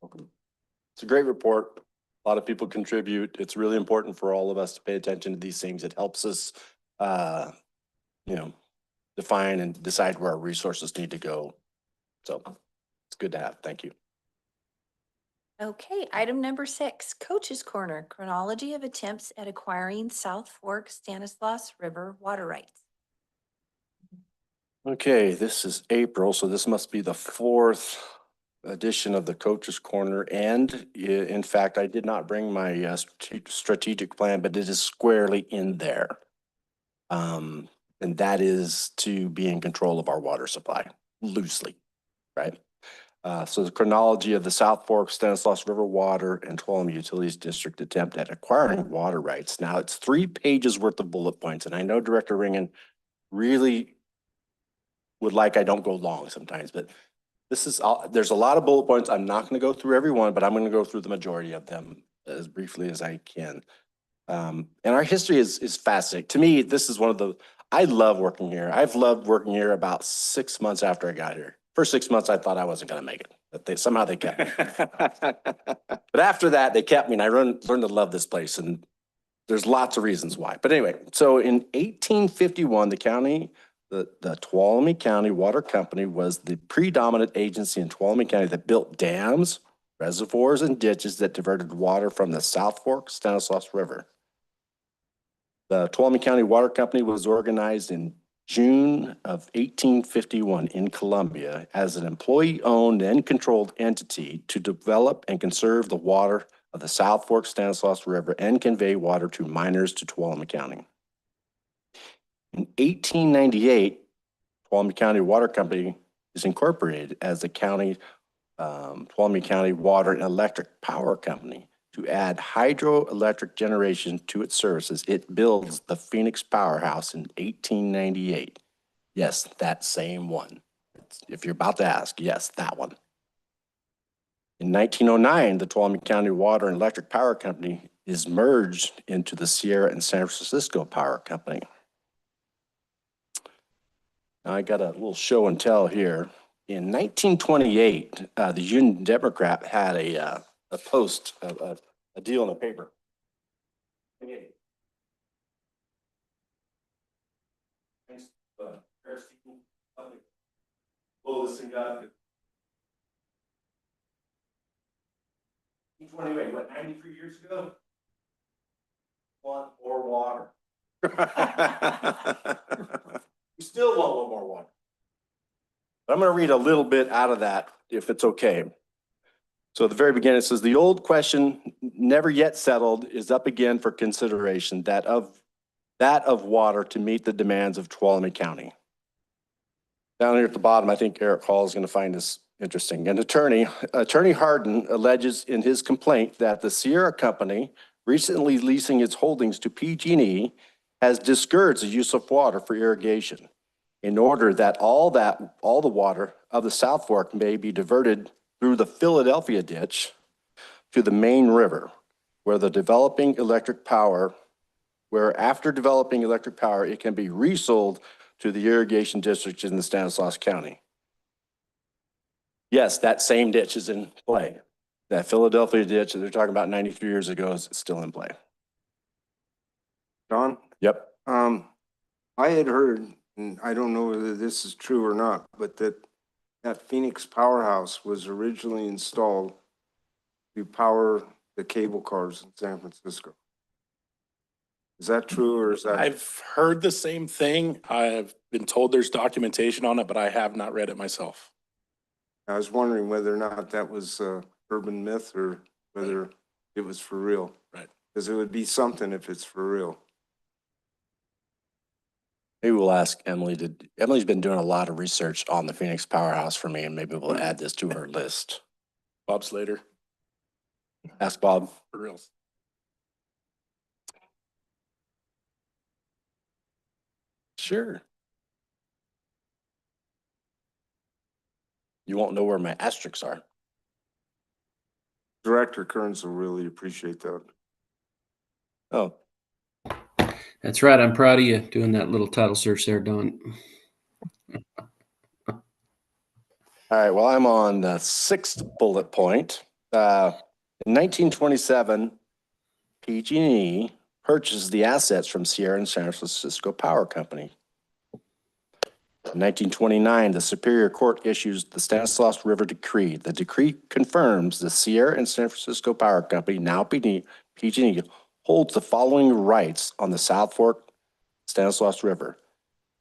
It's a great report. A lot of people contribute. It's really important for all of us to pay attention to these things. It helps us, you know, define and decide where our resources need to go. So it's good to have. Thank you. Okay, item number 6, Coach's Corner, chronology of attempts at acquiring South Fork Stanislaus River water rights. Okay, this is April, so this must be the 4th edition of the Coach's Corner. And in fact, I did not bring my strategic plan, but it is squarely in there. And that is to be in control of our water supply loosely, right? So the chronology of the South Fork, Stanislaus River Water and Tuolumne Utilities District attempt at acquiring water rights. Now it's 3 pages worth of bullet points, and I know Director Ringen really would like I don't go long sometimes, but this is, there's a lot of bullet points. I'm not going to go through every one, but I'm going to go through the majority of them as briefly as I can. And our history is fascinating. To me, this is one of the, I love working here. I've loved working here about 6 months after I got here. First 6 months, I thought I wasn't going to make it, but somehow they kept me. But after that, they kept me, and I learned to love this place. And there's lots of reasons why. But anyway, so in 1851, the Tuolumne County Water Company was the predominant agency in Tuolumne County that built dams, reservoirs, and ditches that diverted water from the South Fork Stanislaus River. The Tuolumne County Water Company was organized in June of 1851 in Columbia as an employee-owned and controlled entity to develop and conserve the water of the South Fork Stanislaus River and convey water to miners to Tuolumne County. In 1898, Tuolumne County Water Company is incorporated as the Tuolumne County Water and Electric Power Company. To add hydroelectric generation to its services, it builds the Phoenix Powerhouse in 1898. Yes, that same one. If you're about to ask, yes, that one. In 1909, the Tuolumne County Water and Electric Power Company is merged into the Sierra and San Francisco Power Company. Now I got a little show and tell here. In 1928, the Union Democrat had a post, a deal in the paper. Pull this thing up. 1928, what, 93 years ago? Want more water. We still want a little more water. But I'm going to read a little bit out of that, if it's okay. So at the very beginning, it says, the old question never yet settled is up again for consideration, that of water to meet the demands of Tuolumne County. Down here at the bottom, I think Eric Hall is going to find this interesting. An Attorney Hardin alleges in his complaint that the Sierra Company, recently leasing its holdings to PG&E, has discouraged the use of water for irrigation in order that all the water of the South Fork may be diverted through the Philadelphia ditch to the main river, where after developing electric power, it can be resold to the irrigation districts in the Stanislaus County. Yes, that same ditch is in play. That Philadelphia ditch that they're talking about 93 years ago is still in play. Don? Yep. I had heard, and I don't know whether this is true or not, but that Phoenix Powerhouse was originally installed to power the cable cars in San Francisco. Is that true, or is that? I've heard the same thing. I've been told there's documentation on it, but I have not read it myself. I was wondering whether or not that was urban myth or whether it was for real. Right. Because it would be something if it's for real. Maybe we'll ask Emily. Emily's been doing a lot of research on the Phoenix Powerhouse for me, and maybe we'll add this to her list. Bob Slater, Ask Bob. for real. Sure. You won't know where my asterisks are. Director Kearns will really appreciate that. Oh, That's right. I'm proud of you doing that little title search there, Don. All right, well, I'm on the sixth bullet point. In 1927, PG&E purchased the assets from Sierra and San Francisco Power Company. In 1929, the Superior Court issues the Stanislaus River Decree. The decree confirms the Sierra and San Francisco Power Company, now PG&E, holds the following rights on the South Fork Stanislaus River: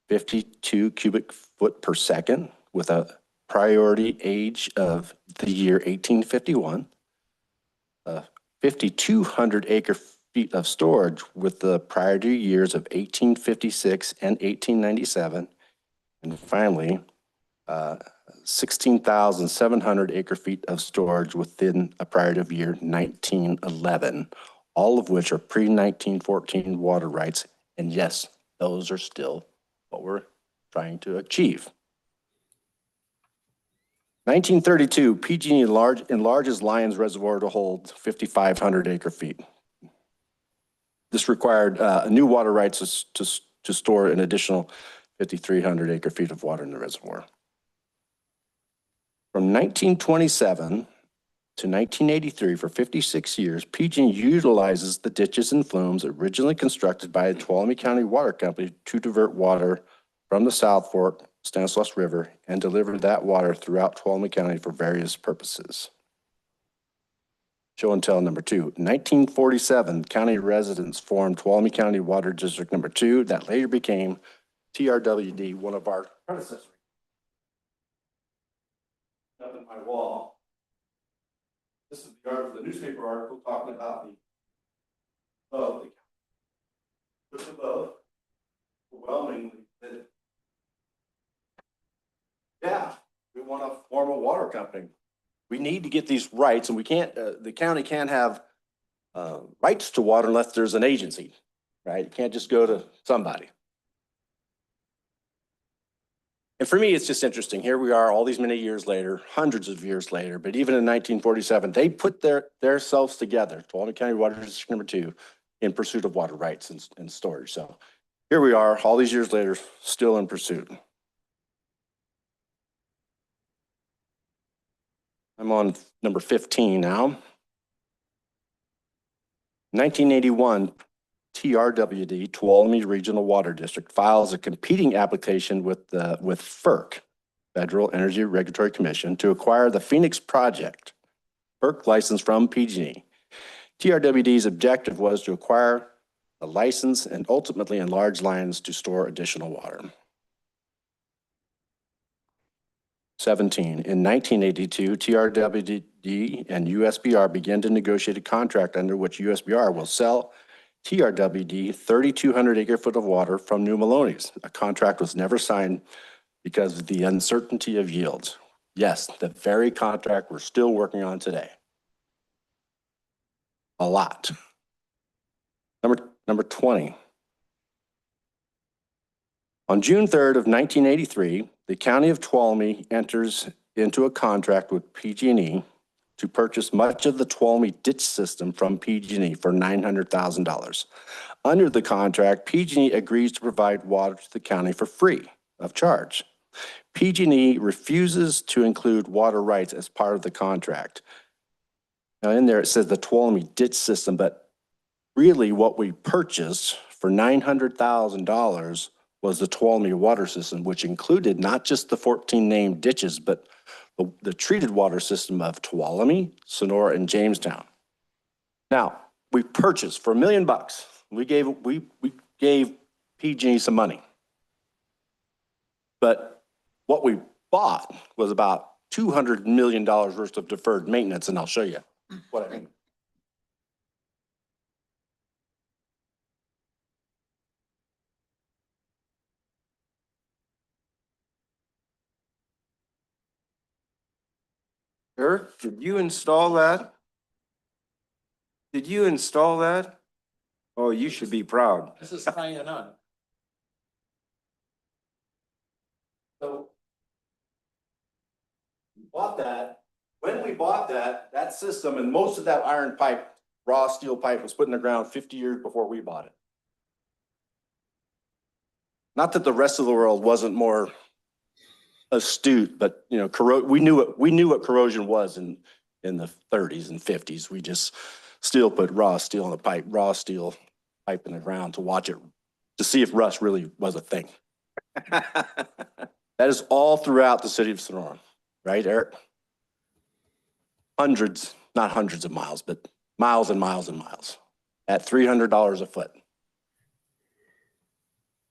52 cubic foot per second with a priority age of the year 1851, 5,200 acre feet of storage with the priority years of 1856 and 1897, and finally, 16,700 acre feet of storage within a priority of year 1911, all of which are pre-1914 water rights. And yes, those are still what we're trying to achieve. 1932, PG&E enlarges Lyons Reservoir to hold 5,500 acre feet. This required new water rights to store an additional 5,300 acre feet of water in the reservoir. From 1927 to 1983, for 56 years, PG&E utilizes the ditches and flumes originally constructed by the Tuolumne County Water Company to divert water from the South Fork Stanislaus River and deliver that water throughout Tuolumne County for various purposes. Show and tell number 2. In 1947, county residents formed Tuolumne County Water District number 2 that later became TRWD, one of our predecessors. Up in my wall, this is the newspaper article talking about the just above, overwhelmingly, that yeah, we want to form a water company. We need to get these rights, and we can't. The county can't have rights to water unless there's an agency, right? You can't just go to somebody. And for me, it's just interesting. Here we are all these many years later, hundreds of years later, but even in 1947, they put their selves together, Tuolumne County Water District number 2, in pursuit of water rights and storage. So here we are, all these years later, still in pursuit. I'm on number 15 now. 1981, TRWD, Tuolumne Regional Water District, files a competing application with FERC, Federal Energy Regulatory Commission, to acquire the Phoenix Project, FERC license from PG&E. TRWD's objective was to acquire the license and ultimately enlarge lines to store additional water. 17. In 1982, TRWD and USBR began to negotiate a contract under which USBR will sell TRWD 3,200 acre foot of water from New Maloney's. A contract was never signed because of the uncertainty of yields. Yes, the very contract we're still working on today. A lot. Number 20. On June 3rd of 1983, the County of Tuolumne enters into a contract with PG&E to purchase much of the Tuolumne ditch system from PG&E for $900,000. Under the contract, PG&E agrees to provide water to the county for free of charge. PG&E refuses to include water rights as part of the contract. Now in there it says the Tuolumne ditch system, but really what we purchased for $900,000 was the Tuolumne water system, which included not just the 14 named ditches, but the treated water system of Tuolumne, Sonora, and Jamestown. Now, we purchased for $1 million. We gave PG&E some money. But what we bought was about $200 million worth of deferred maintenance, and I'll show you what I mean. Eric, did you install that? Did you install that? Oh, you should be proud. This is tying on. So we bought that. When we bought that system and most of that iron pipe, raw steel pipe was put in the ground 50 years before we bought it. not that the rest of the world wasn't more astute, but you know, we knew what corrosion was in the 30s and 50s. We just still put raw steel in the pipe, raw steel pipe in the ground to watch it, to see if rust really was a thing. That is all throughout the city of Sonora, right, Eric? Hundreds, not hundreds of miles, but miles and miles and miles at $300 a foot.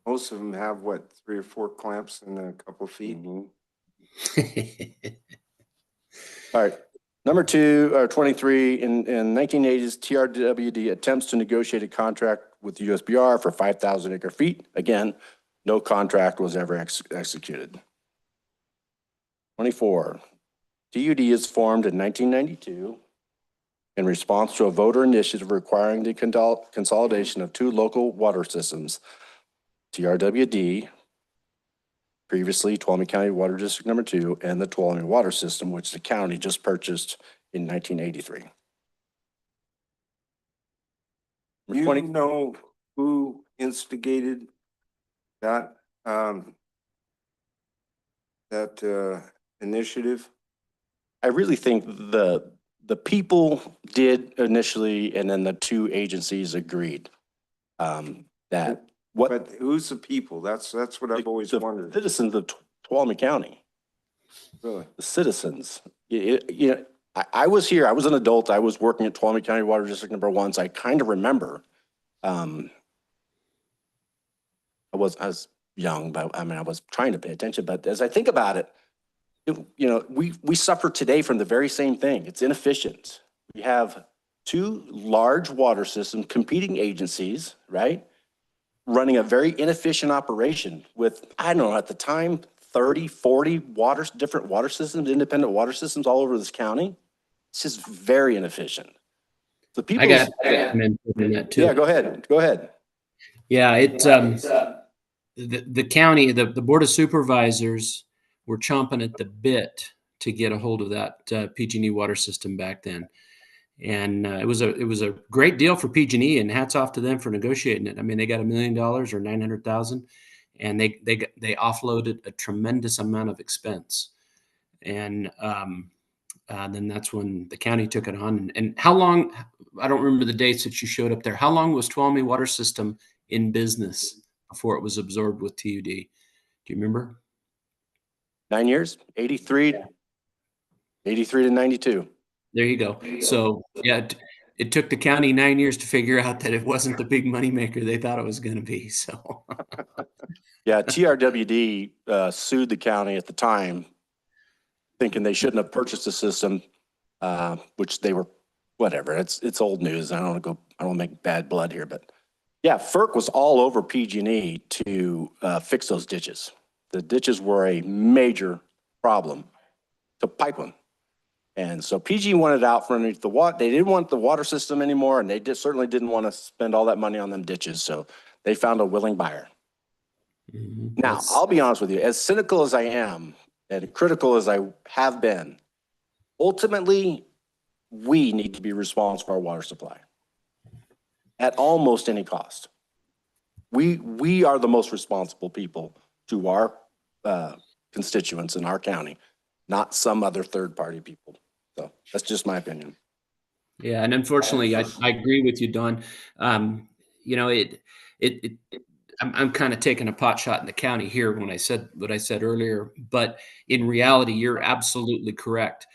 Most of them have what, 3 or 4 clamps and a couple feet? All right. Number 23, in 1980s, TRWD attempts to negotiate a contract with the USBR for 5,000 acre feet. Again, no contract was ever executed. 24, TUD is formed in 1992 in response to a voter initiative requiring the consolidation of 2 local water systems, TRWD, previously Tuolumne County Water District Number 2, and the Tuolumne Water System, which the county just purchased in 1983. Do you know who instigated that, initiative? I really think the people did initially, and then the 2 agencies agreed. But who's the people? That's what I've always wondered. Citizens of Tuolumne County. Really? The citizens. You know, I was here. I was an adult. I was working at Tuolumne County Water District Number 1, so I kind of remember. I was young, but I mean, I was trying to pay attention. But as I think about it, you know, we suffer today from the very same thing. It's inefficient. We have 2 large water systems, competing agencies, right? Running a very inefficient operation with, I don't know, at the time, 30, 40 different water systems, independent water systems all over this county. It's just very inefficient. The people. I got input in that too. Yeah, go ahead. Go ahead. Yeah, the county, the Board of Supervisors were chomping at the bit to get a hold of that PG&E water system back then. And it was a great deal for PG&E, and hats off to them for negotiating it. I mean, they got $1 million or $900,000, and they offloaded a tremendous amount of expense. And then that's when the county took it on. And how long? I don't remember the dates that you showed up there. How long was Tuolumne Water System in business before it was absorbed with TUD? Do you remember? 9 years, 83 to 92. There you go. So yeah, it took the county 9 years to figure out that it wasn't the big moneymaker they thought it was going to be. So yeah, TRWD sued the county at the time, thinking they shouldn't have purchased the system, which they were, whatever. It's old news. I don't want to make bad blood here, but yeah, FERC was all over PG&E to fix those ditches. The ditches were a major problem to pipe them. And so PG wanted out from underneath the water. They didn't want the water system anymore, and they certainly didn't want to spend all that money on them ditches. So they found a willing buyer. Now, I'll be honest with you, as cynical as I am and critical as I have been, ultimately, we need to be responsible for our water supply at almost any cost. We are the most responsible people to our constituents in our county, not some other third-party people. So that's just my opinion. yeah, and unfortunately, I agree with you, Don. You know, I'm kind of taking a pot shot in the county here when I said what I said earlier, but in reality, you're absolutely correct,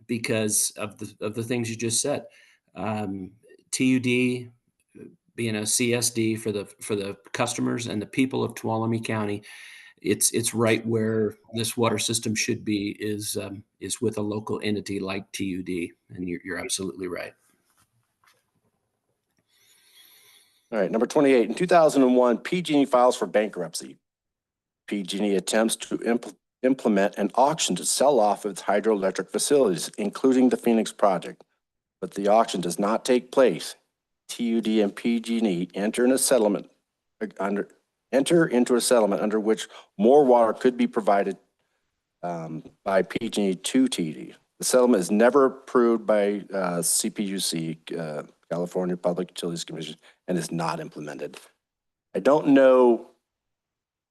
because of the things you just said. TUD being a CSD for the customers and the people of Tuolumne County, it's right where this water system should be, is with a local entity like TUD, and you're absolutely right. All right, number 28. In 2001, PG&E files for bankruptcy. PG&E attempts to implement an auction to sell off its hydroelectric facilities, including the Phoenix project, but the auction does not take place. TUD and PG&E enter into a settlement under which more water could be provided by PG&E to TUD. The settlement is never approved by CPUC, California Public Utilities Commission, and is not implemented. I don't know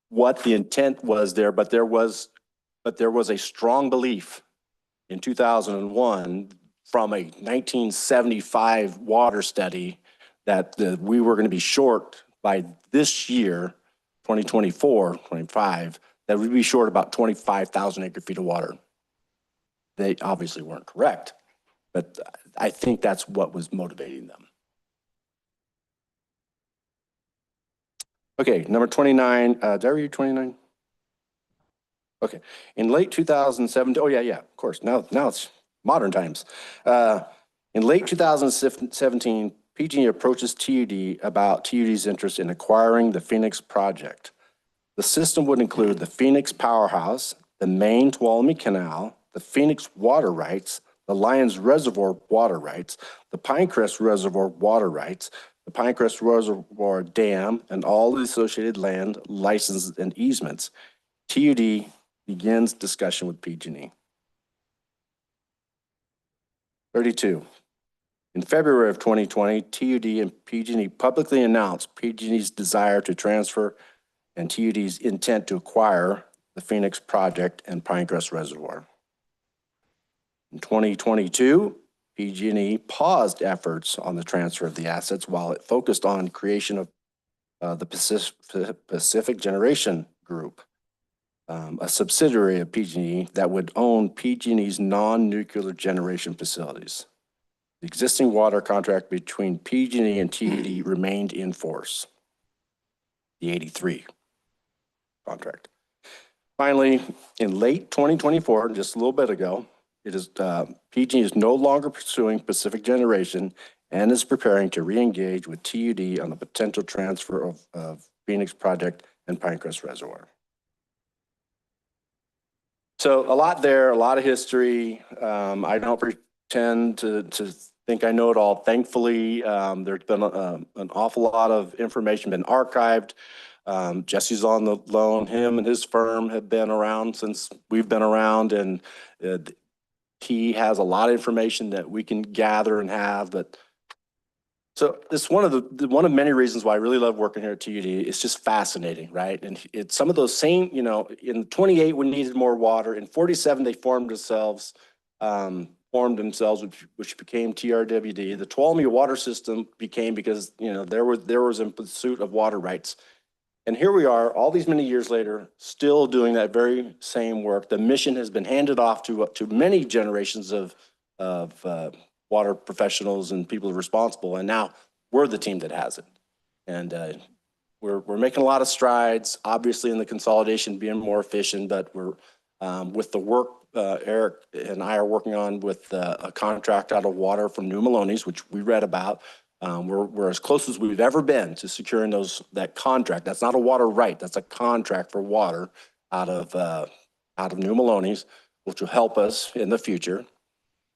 what the intent was there, but there was a strong belief in 2001 from a 1975 water study that we were going to be short by this year, 2024, 25, that we'd be short about 25,000 acre feet of water. They obviously weren't correct, but I think that's what was motivating them. Okay, number 29, did I read 29? Okay, in late 2007, oh yeah, of course, now it's modern times. In late 2017, PG&E approaches TUD about TUD's interest in acquiring the Phoenix project. The system would include the Phoenix Powerhouse, the main Tuolumne Canal, the Phoenix water rights, the Lyons Reservoir water rights, the Pinecrest Reservoir water rights, the Pinecrest Reservoir Dam, and all the associated land, licenses, and easements. TUD begins discussion with PG&E. 32. In February of 2020, TUD and PG&E publicly announced PG&E's desire to transfer and TUD's intent to acquire the Phoenix project and Pinecrest Reservoir. In 2022, PG&E paused efforts on the transfer of the assets while it focused on creation of the Pacific Generation Group, a subsidiary of PG&E that would own PG&E's non-nuclear generation facilities. The existing water contract between PG&E and TUD remained in force, the 83 contract. Finally, in late 2024, just a little bit ago, PG&E is no longer pursuing Pacific Generation and is preparing to re-engage with TUD on the potential transfer of Phoenix project and Pinecrest Reservoir. So a lot there, a lot of history. I don't pretend to think I know it all. Thankfully, there's been an awful lot of information been archived. Jesse's on the loan. Him and his firm have been around since we've been around, and he has a lot of information that we can gather and have. But so it's one of many reasons why I really love working here at TUD. It's just fascinating, right? And it's some of those same, in 28 we needed more water. In 47 they formed themselves, which became TRWD. The Tuolumne water system became because there was in pursuit of water rights. And here we are, all these many years later, still doing that very same work. The mission has been handed off to many generations of water professionals and people responsible, and now we're the team that has it. And we're making a lot of strides, obviously in the consolidation, being more efficient, but we're with the work Eric and I are working on with a contract out of water from New Maloney's, which we read about. We're as close as we've ever been to securing that contract. That's not a water right. That's a contract for water out of New Maloney's, which will help us in the future.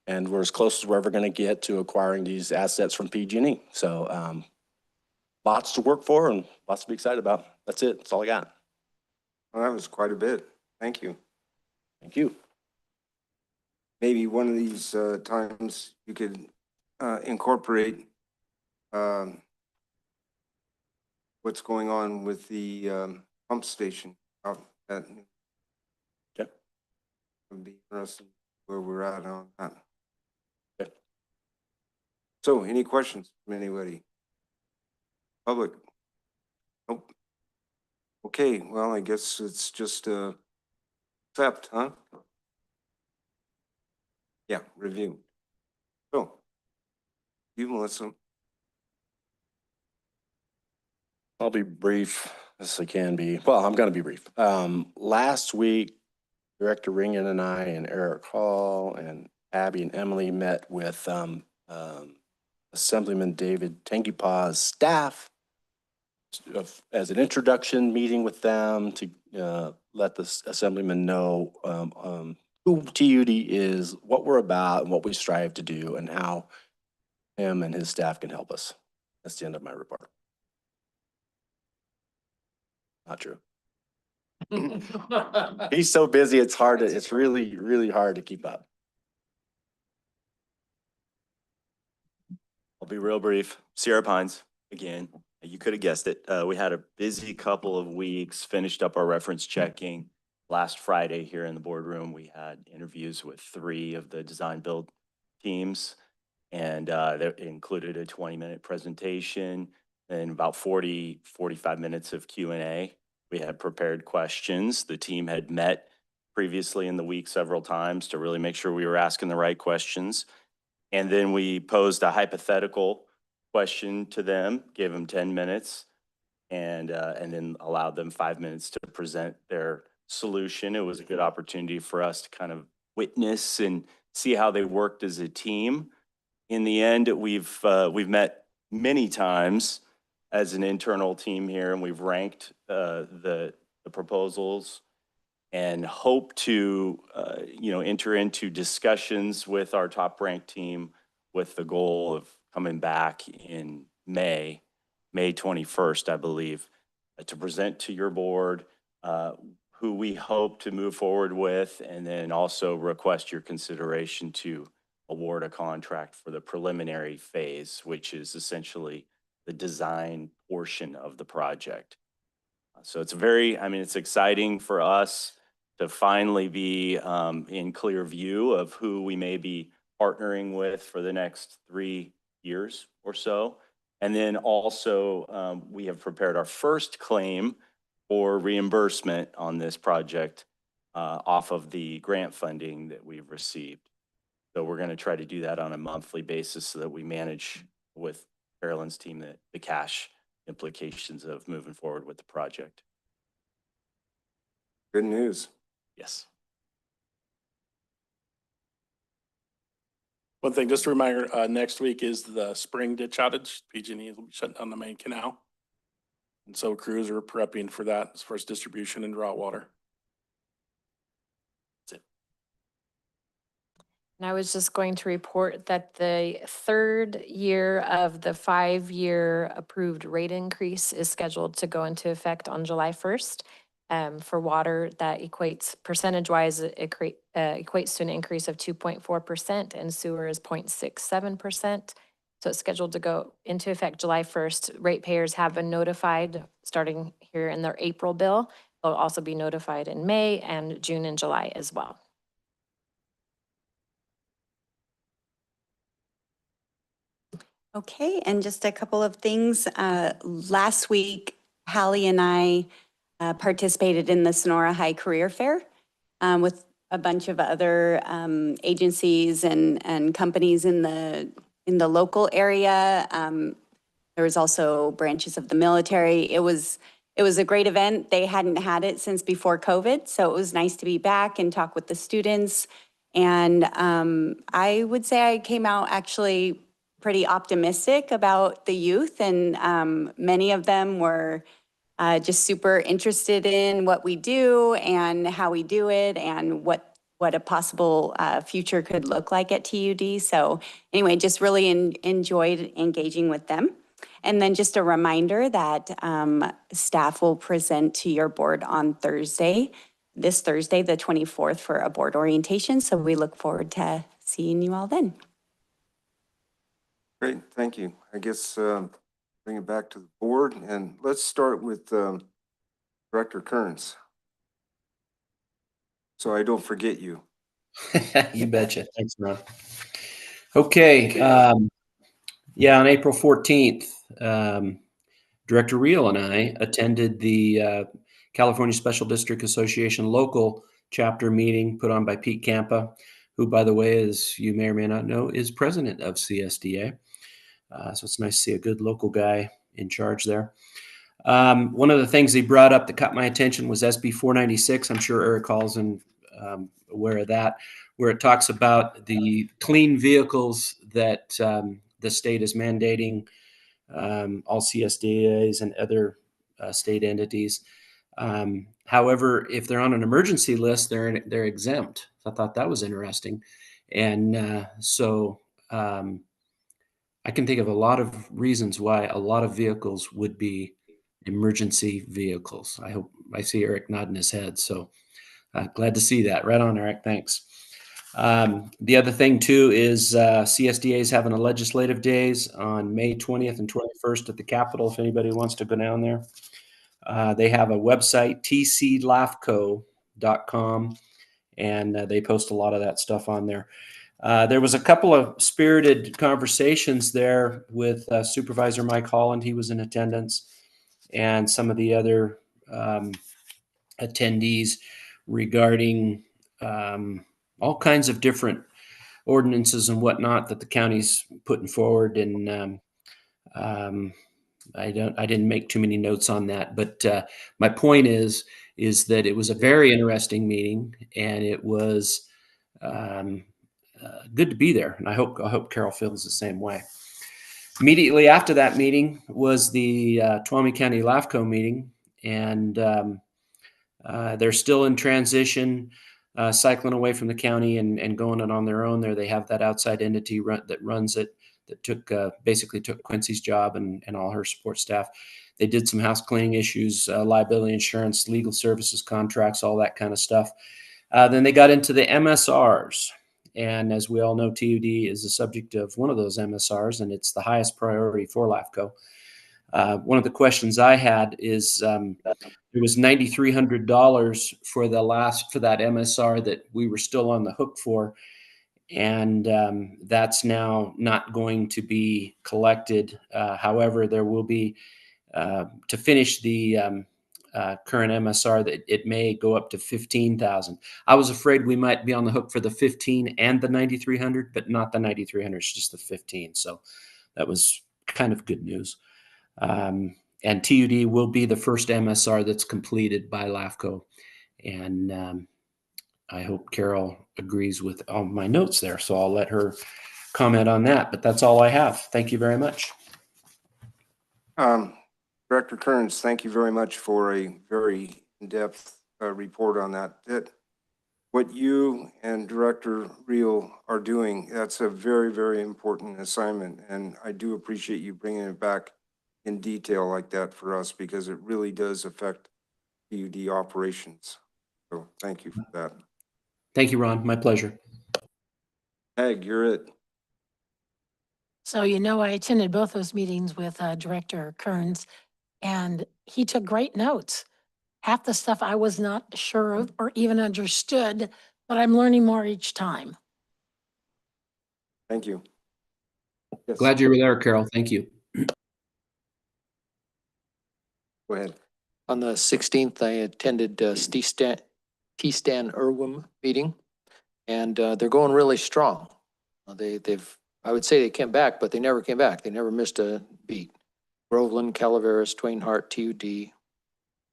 And we're as close as we're ever going to get to acquiring these assets from PG&E. So lots to work for and lots to be excited about. That's it. That's all I got. Well, that was quite a bit. Thank you. Thank you. Maybe one of these times you could incorporate what's going on with the pump station out at. Yeah. It'd be interesting where we're at on that. Yeah. So, any questions from anybody? Public? Nope. Okay, well, I guess it's just accept, huh? Yeah, review. So, you, Melissa. I'll be brief as I can be. Well, I'm going to be brief. Last week, Director Ringen and I and Eric Hall and Abby and Emily met with Assemblyman David Tangipaw's staff as an introduction meeting with them to let the Assemblyman know who TUD is, what we're about, and what we strive to do, and how him and his staff can help us. That's the end of my report. Not true. He's so busy, it's really, really hard to keep up. I'll be real brief. Sierra Pines, again. You could have guessed it. We had a busy couple of weeks, finished up our reference checking. Last Friday here in the boardroom, we had interviews with 3 of the design build teams. And that included a 20-minute presentation and about 45 minutes of Q&A. We had prepared questions. The team had met previously in the week several times to really make sure we were asking the right questions. And then we posed a hypothetical question to them, gave them 10 minutes, and then allowed them 5 minutes to present their solution. It was a good opportunity for us to kind of witness and see how they worked as a team. In the end, we've met many times as an internal team here, and we've ranked the proposals and hope to enter into discussions with our top ranked team with the goal of coming back in May 21st, I believe, to present to your board who we hope to move forward with, and then also request your consideration to award a contract for the preliminary phase, which is essentially the design portion of the project. So it's it's exciting for us to finally be in clear view of who we may be partnering with for the next 3 years or so. And then also we have prepared our first claim for reimbursement on this project off of the grant funding that we've received. So we're going to try to do that on a monthly basis so that we manage with Carolyn's team the cash implications of moving forward with the project. Good news. Yes. One thing, just a reminder, next week is the spring ditch outage. PG&E will be shutting down the main canal. And so crews are prepping for that as far as distribution and drought water. And I was just going to report that the 3rd year of the 5-year approved rate increase is scheduled to go into effect on July 1st. For water, that equates percentage-wise, it equates to an increase of 2.4%, and sewer is 0.67%. So it's scheduled to go into effect July 1st. Ratepayers have been notified starting here in their April bill. They'll also be notified in May and June and July as well. Okay, and just a couple of things. Last week, Hallie and I participated in the Sonora High Career Fair with a bunch of other agencies and companies in the local area. There was also branches of the military. It was a great event. They hadn't had it since before COVID, so it was nice to be back and talk with the students. And I would say I came out actually pretty optimistic about the youth, and many of them were just super interested in what we do and how we do it and what a possible future could look like at TUD. So anyway, just really enjoyed engaging with them. And then just a reminder that staff will present to your board on this Thursday, the 24th, for a board orientation. So we look forward to seeing you all then. Great, thank you. I guess bring it back to the board, and let's start with Director Kearns. So I don't forget you. You betcha. Thanks, Ron. Okay. On April 14th, Director Reel and I attended the California Special District Association local chapter meeting put on by Pete Campa, who, by the way, as you may or may not know, is president of CSDA. So it's nice to see a good local guy in charge there. One of the things he brought up that caught my attention was SB 496. I'm sure Eric Hall's aware of that, where it talks about the clean vehicles that the state is mandating all CSDAs and other state entities. However, if they're on an emergency list, they're exempt. I thought that was interesting. And I can think of a lot of reasons why a lot of vehicles would be emergency vehicles. I see Eric nodding his head. So glad to see that. Right on, Eric. Thanks. The other thing too is CSDA is having a legislative days on May 20th and 21st at the Capitol. If anybody wants to go down there, they have a website, tclafco.com, and they post a lot of that stuff on there. There was a couple of spirited conversations there with Supervisor Mike Holland. He was in attendance, and some of the other attendees regarding all kinds of different ordinances and whatnot that the county's putting forward. And I didn't make too many notes on that, but my point is that it was a very interesting meeting, and it was good to be there. And I hope Carol feels the same way. Immediately after that meeting was the Tuolumne County LAFCO meeting, and they're still in transition, cycling away from the county and going it on their own. There, they have that outside entity that runs it, that basically took Quincy's job and all her support staff. They did some house cleaning issues, liability insurance, legal services contracts, all that kind of stuff. Then they got into the MSRs. And as we all know, TUD is the subject of one of those MSRs, and it's the highest priority for LAFCO. One of the questions I had is it was $9,300 for that MSR that we were still on the hook for, and that's now not going to be collected. However, there will be to finish the current MSR that it may go up to $15,000. I was afraid we might be on the hook for the 15 and the 9,300, but not the 9,300. It's just the 15. So that was kind of good news. And TUD will be the first MSR that's completed by LAFCO. And I hope Carol agrees with all my notes there. So I'll let her comment on that. But that's all I have. Thank you very much. Director Kearns, thank you very much for a very in-depth report on that. What you and Director Reel are doing, that's a very, very important assignment. And I do appreciate you bringing it back in detail like that for us, because it really does affect TUD operations. So thank you for that. Thank you, Ron. My pleasure. Ag, you're it. So, I attended both those meetings with Director Kearns, and he took great notes. Half the stuff I was not sure of or even understood, but I'm learning more each time. Thank you. Yes. Glad you were there, Carol. Thank you. Go ahead. On the 16th, I attended T-Stan Irwin meeting, and they're going really strong. I would say they came back, but they never came back. They never missed a beat. Groveland, Calaveras, Twain Harte, TUD, in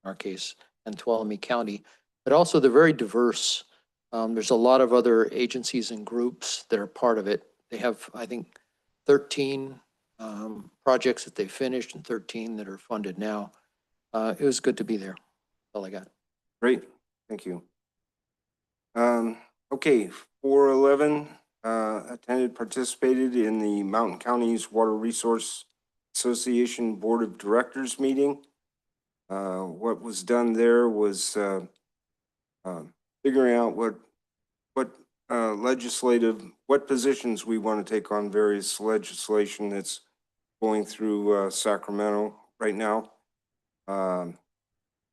our case, and Tuolumne County. But also they're very diverse. There's a lot of other agencies and groups that are part of it. They have, I think, 13 projects that they finished and 13 that are funded now. It was good to be there. That's all I got. Great. Thank you. Okay, 411 participated in the Mountain Counties Water Resource Association Board of Directors meeting. What was done there was figuring out what positions we want to take on various legislation that's going through Sacramento right now.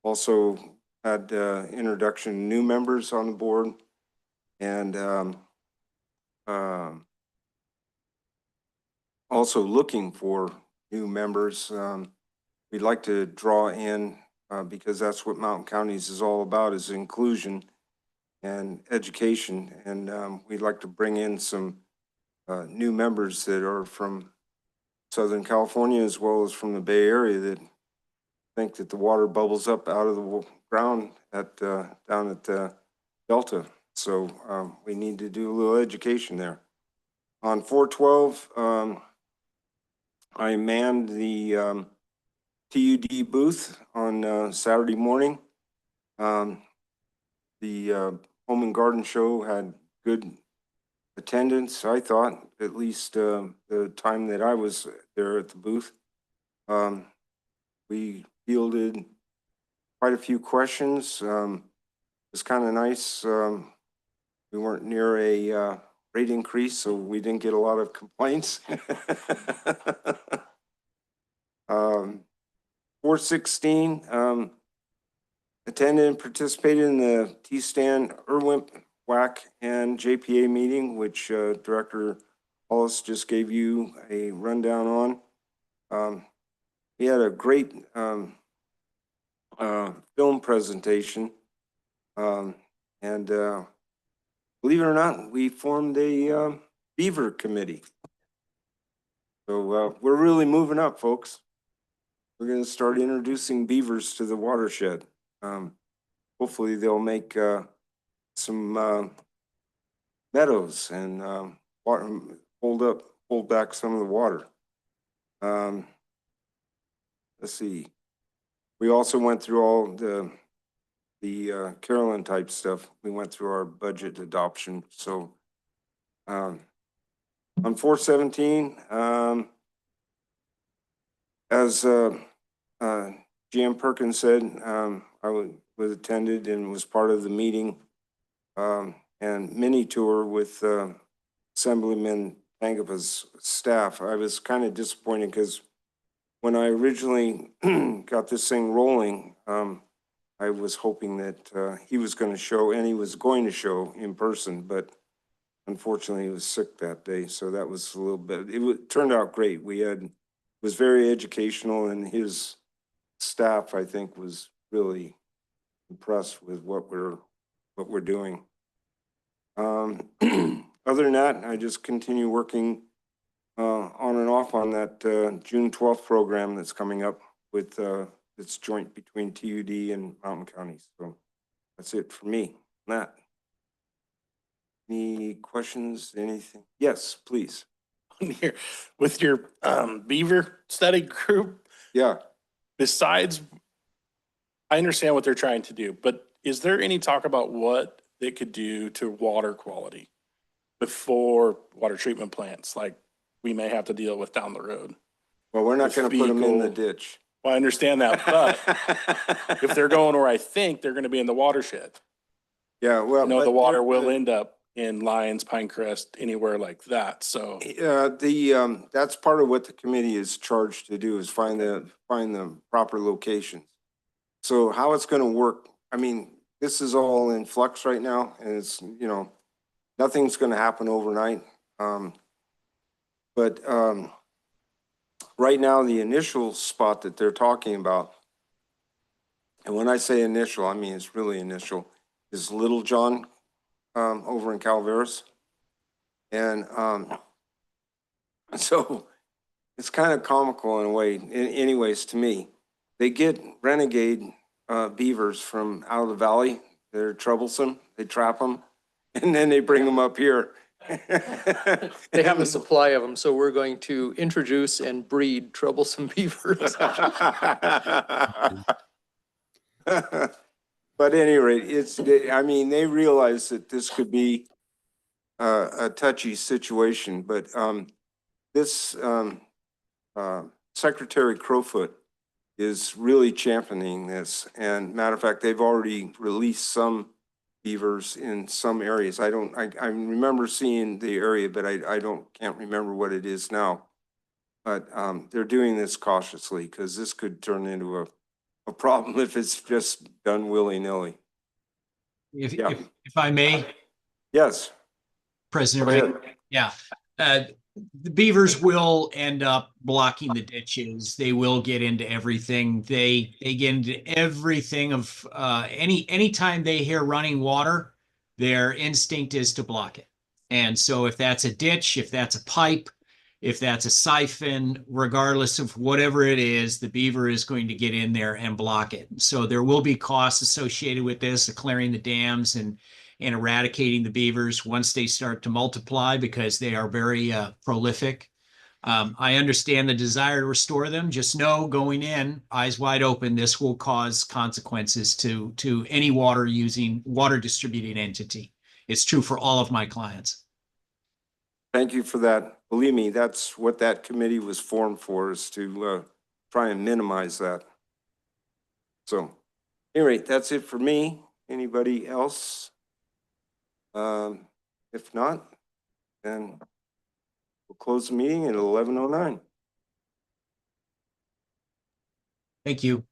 Also had introduction of new members on the board, and also looking for new members. We'd like to draw in, because that's what Mountain Counties is all about, is inclusion and education. And we'd like to bring in some new members that are from Southern California as well as from the Bay Area that think that the water bubbles up out of the ground down at Delta. So we need to do a little education there. On 412, I manned the TUD booth on Saturday morning. The Home and Garden Show had good attendance, I thought, at least the time that I was there at the booth. We fielded quite a few questions. It's kind of nice. We weren't near a rate increase, so we didn't get a lot of complaints. 416, attended and participated in the T-Stan, IRWIMP, WAC, and JPA meeting, which Director Hollis just gave you a rundown on. We had a great film presentation, and believe it or not, we formed a beaver committee. So we're really moving up, folks. We're going to start introducing beavers to the watershed. Hopefully they'll make some meadows and water, hold back some of the water. Let's see. We also went through all the Carolyn type stuff. We went through our budget adoption. So on 417, as GM Perkins said, I was attended and was part of the meeting and mini tour with Assemblyman Tangapa's staff. I was kind of disappointed because when I originally got this thing rolling, I was hoping that he was going to show, and he was going to show in person, but unfortunately he was sick that day. So that was a little bit, turned out great. It was very educational, and his staff, I think, was really impressed with what we're doing. Other than that, I just continue working on and off on that June 12th program that's coming up with it's joint between TUD and Mountain County. So that's it for me. Matt, any questions? Anything? Yes, please. Here with your beaver study group. Yeah. Besides, I understand what they're trying to do, but is there any talk about what they could do to water quality before water treatment plants, like we may have to deal with down the road? Well, we're not going to put them in the ditch. Well, I understand that, but if they're going where I think they're going to be in the watershed. Yeah, well, the water will end up in Lyons, Pinecrest, anywhere like that. So that's part of what the committee is charged to do, is find the proper locations. So how it's going to work, I mean, this is all in flux right now, and it's, nothing's going to happen overnight. But right now, the initial spot that they're talking about, and when I say initial, I mean it's really initial, is Little John over in Calaveras. And so it's kind of comical in a way, anyways, to me. They get renegade beavers from out of the valley. They're troublesome. They trap them, and then they bring them up here. They have a supply of them, so we're going to introduce and breed troublesome beavers. But at any rate, I mean, they realize that this could be a touchy situation, but this Secretary Crowfoot is really championing this. And matter of fact, they've already released some beavers in some areas. I remember seeing the area, but I can't remember what it is now. But they're doing this cautiously, because this could turn into a problem if it's just done willy-nilly. If I may. Yes. President Ring. Yeah. The beavers will end up blocking the ditches. They will get into everything. They get into everything of anytime they hear running water, their instinct is to block it. And so if that's a ditch, if that's a pipe, if that's a siphon, regardless of whatever it is, the beaver is going to get in there and block it. So there will be costs associated with this, clearing the dams and eradicating the beavers once they start to multiply, because they are very prolific. I understand the desire to restore them. Just know, going in, eyes wide open, this will cause consequences to any water distributing entity. It's true for all of my clients. Thank you for that. Believe me, that's what that committee was formed for, is to try and minimize that. So, anyway, that's it for me. Anybody else? If not, then we'll close the meeting at 11:09. Thank you.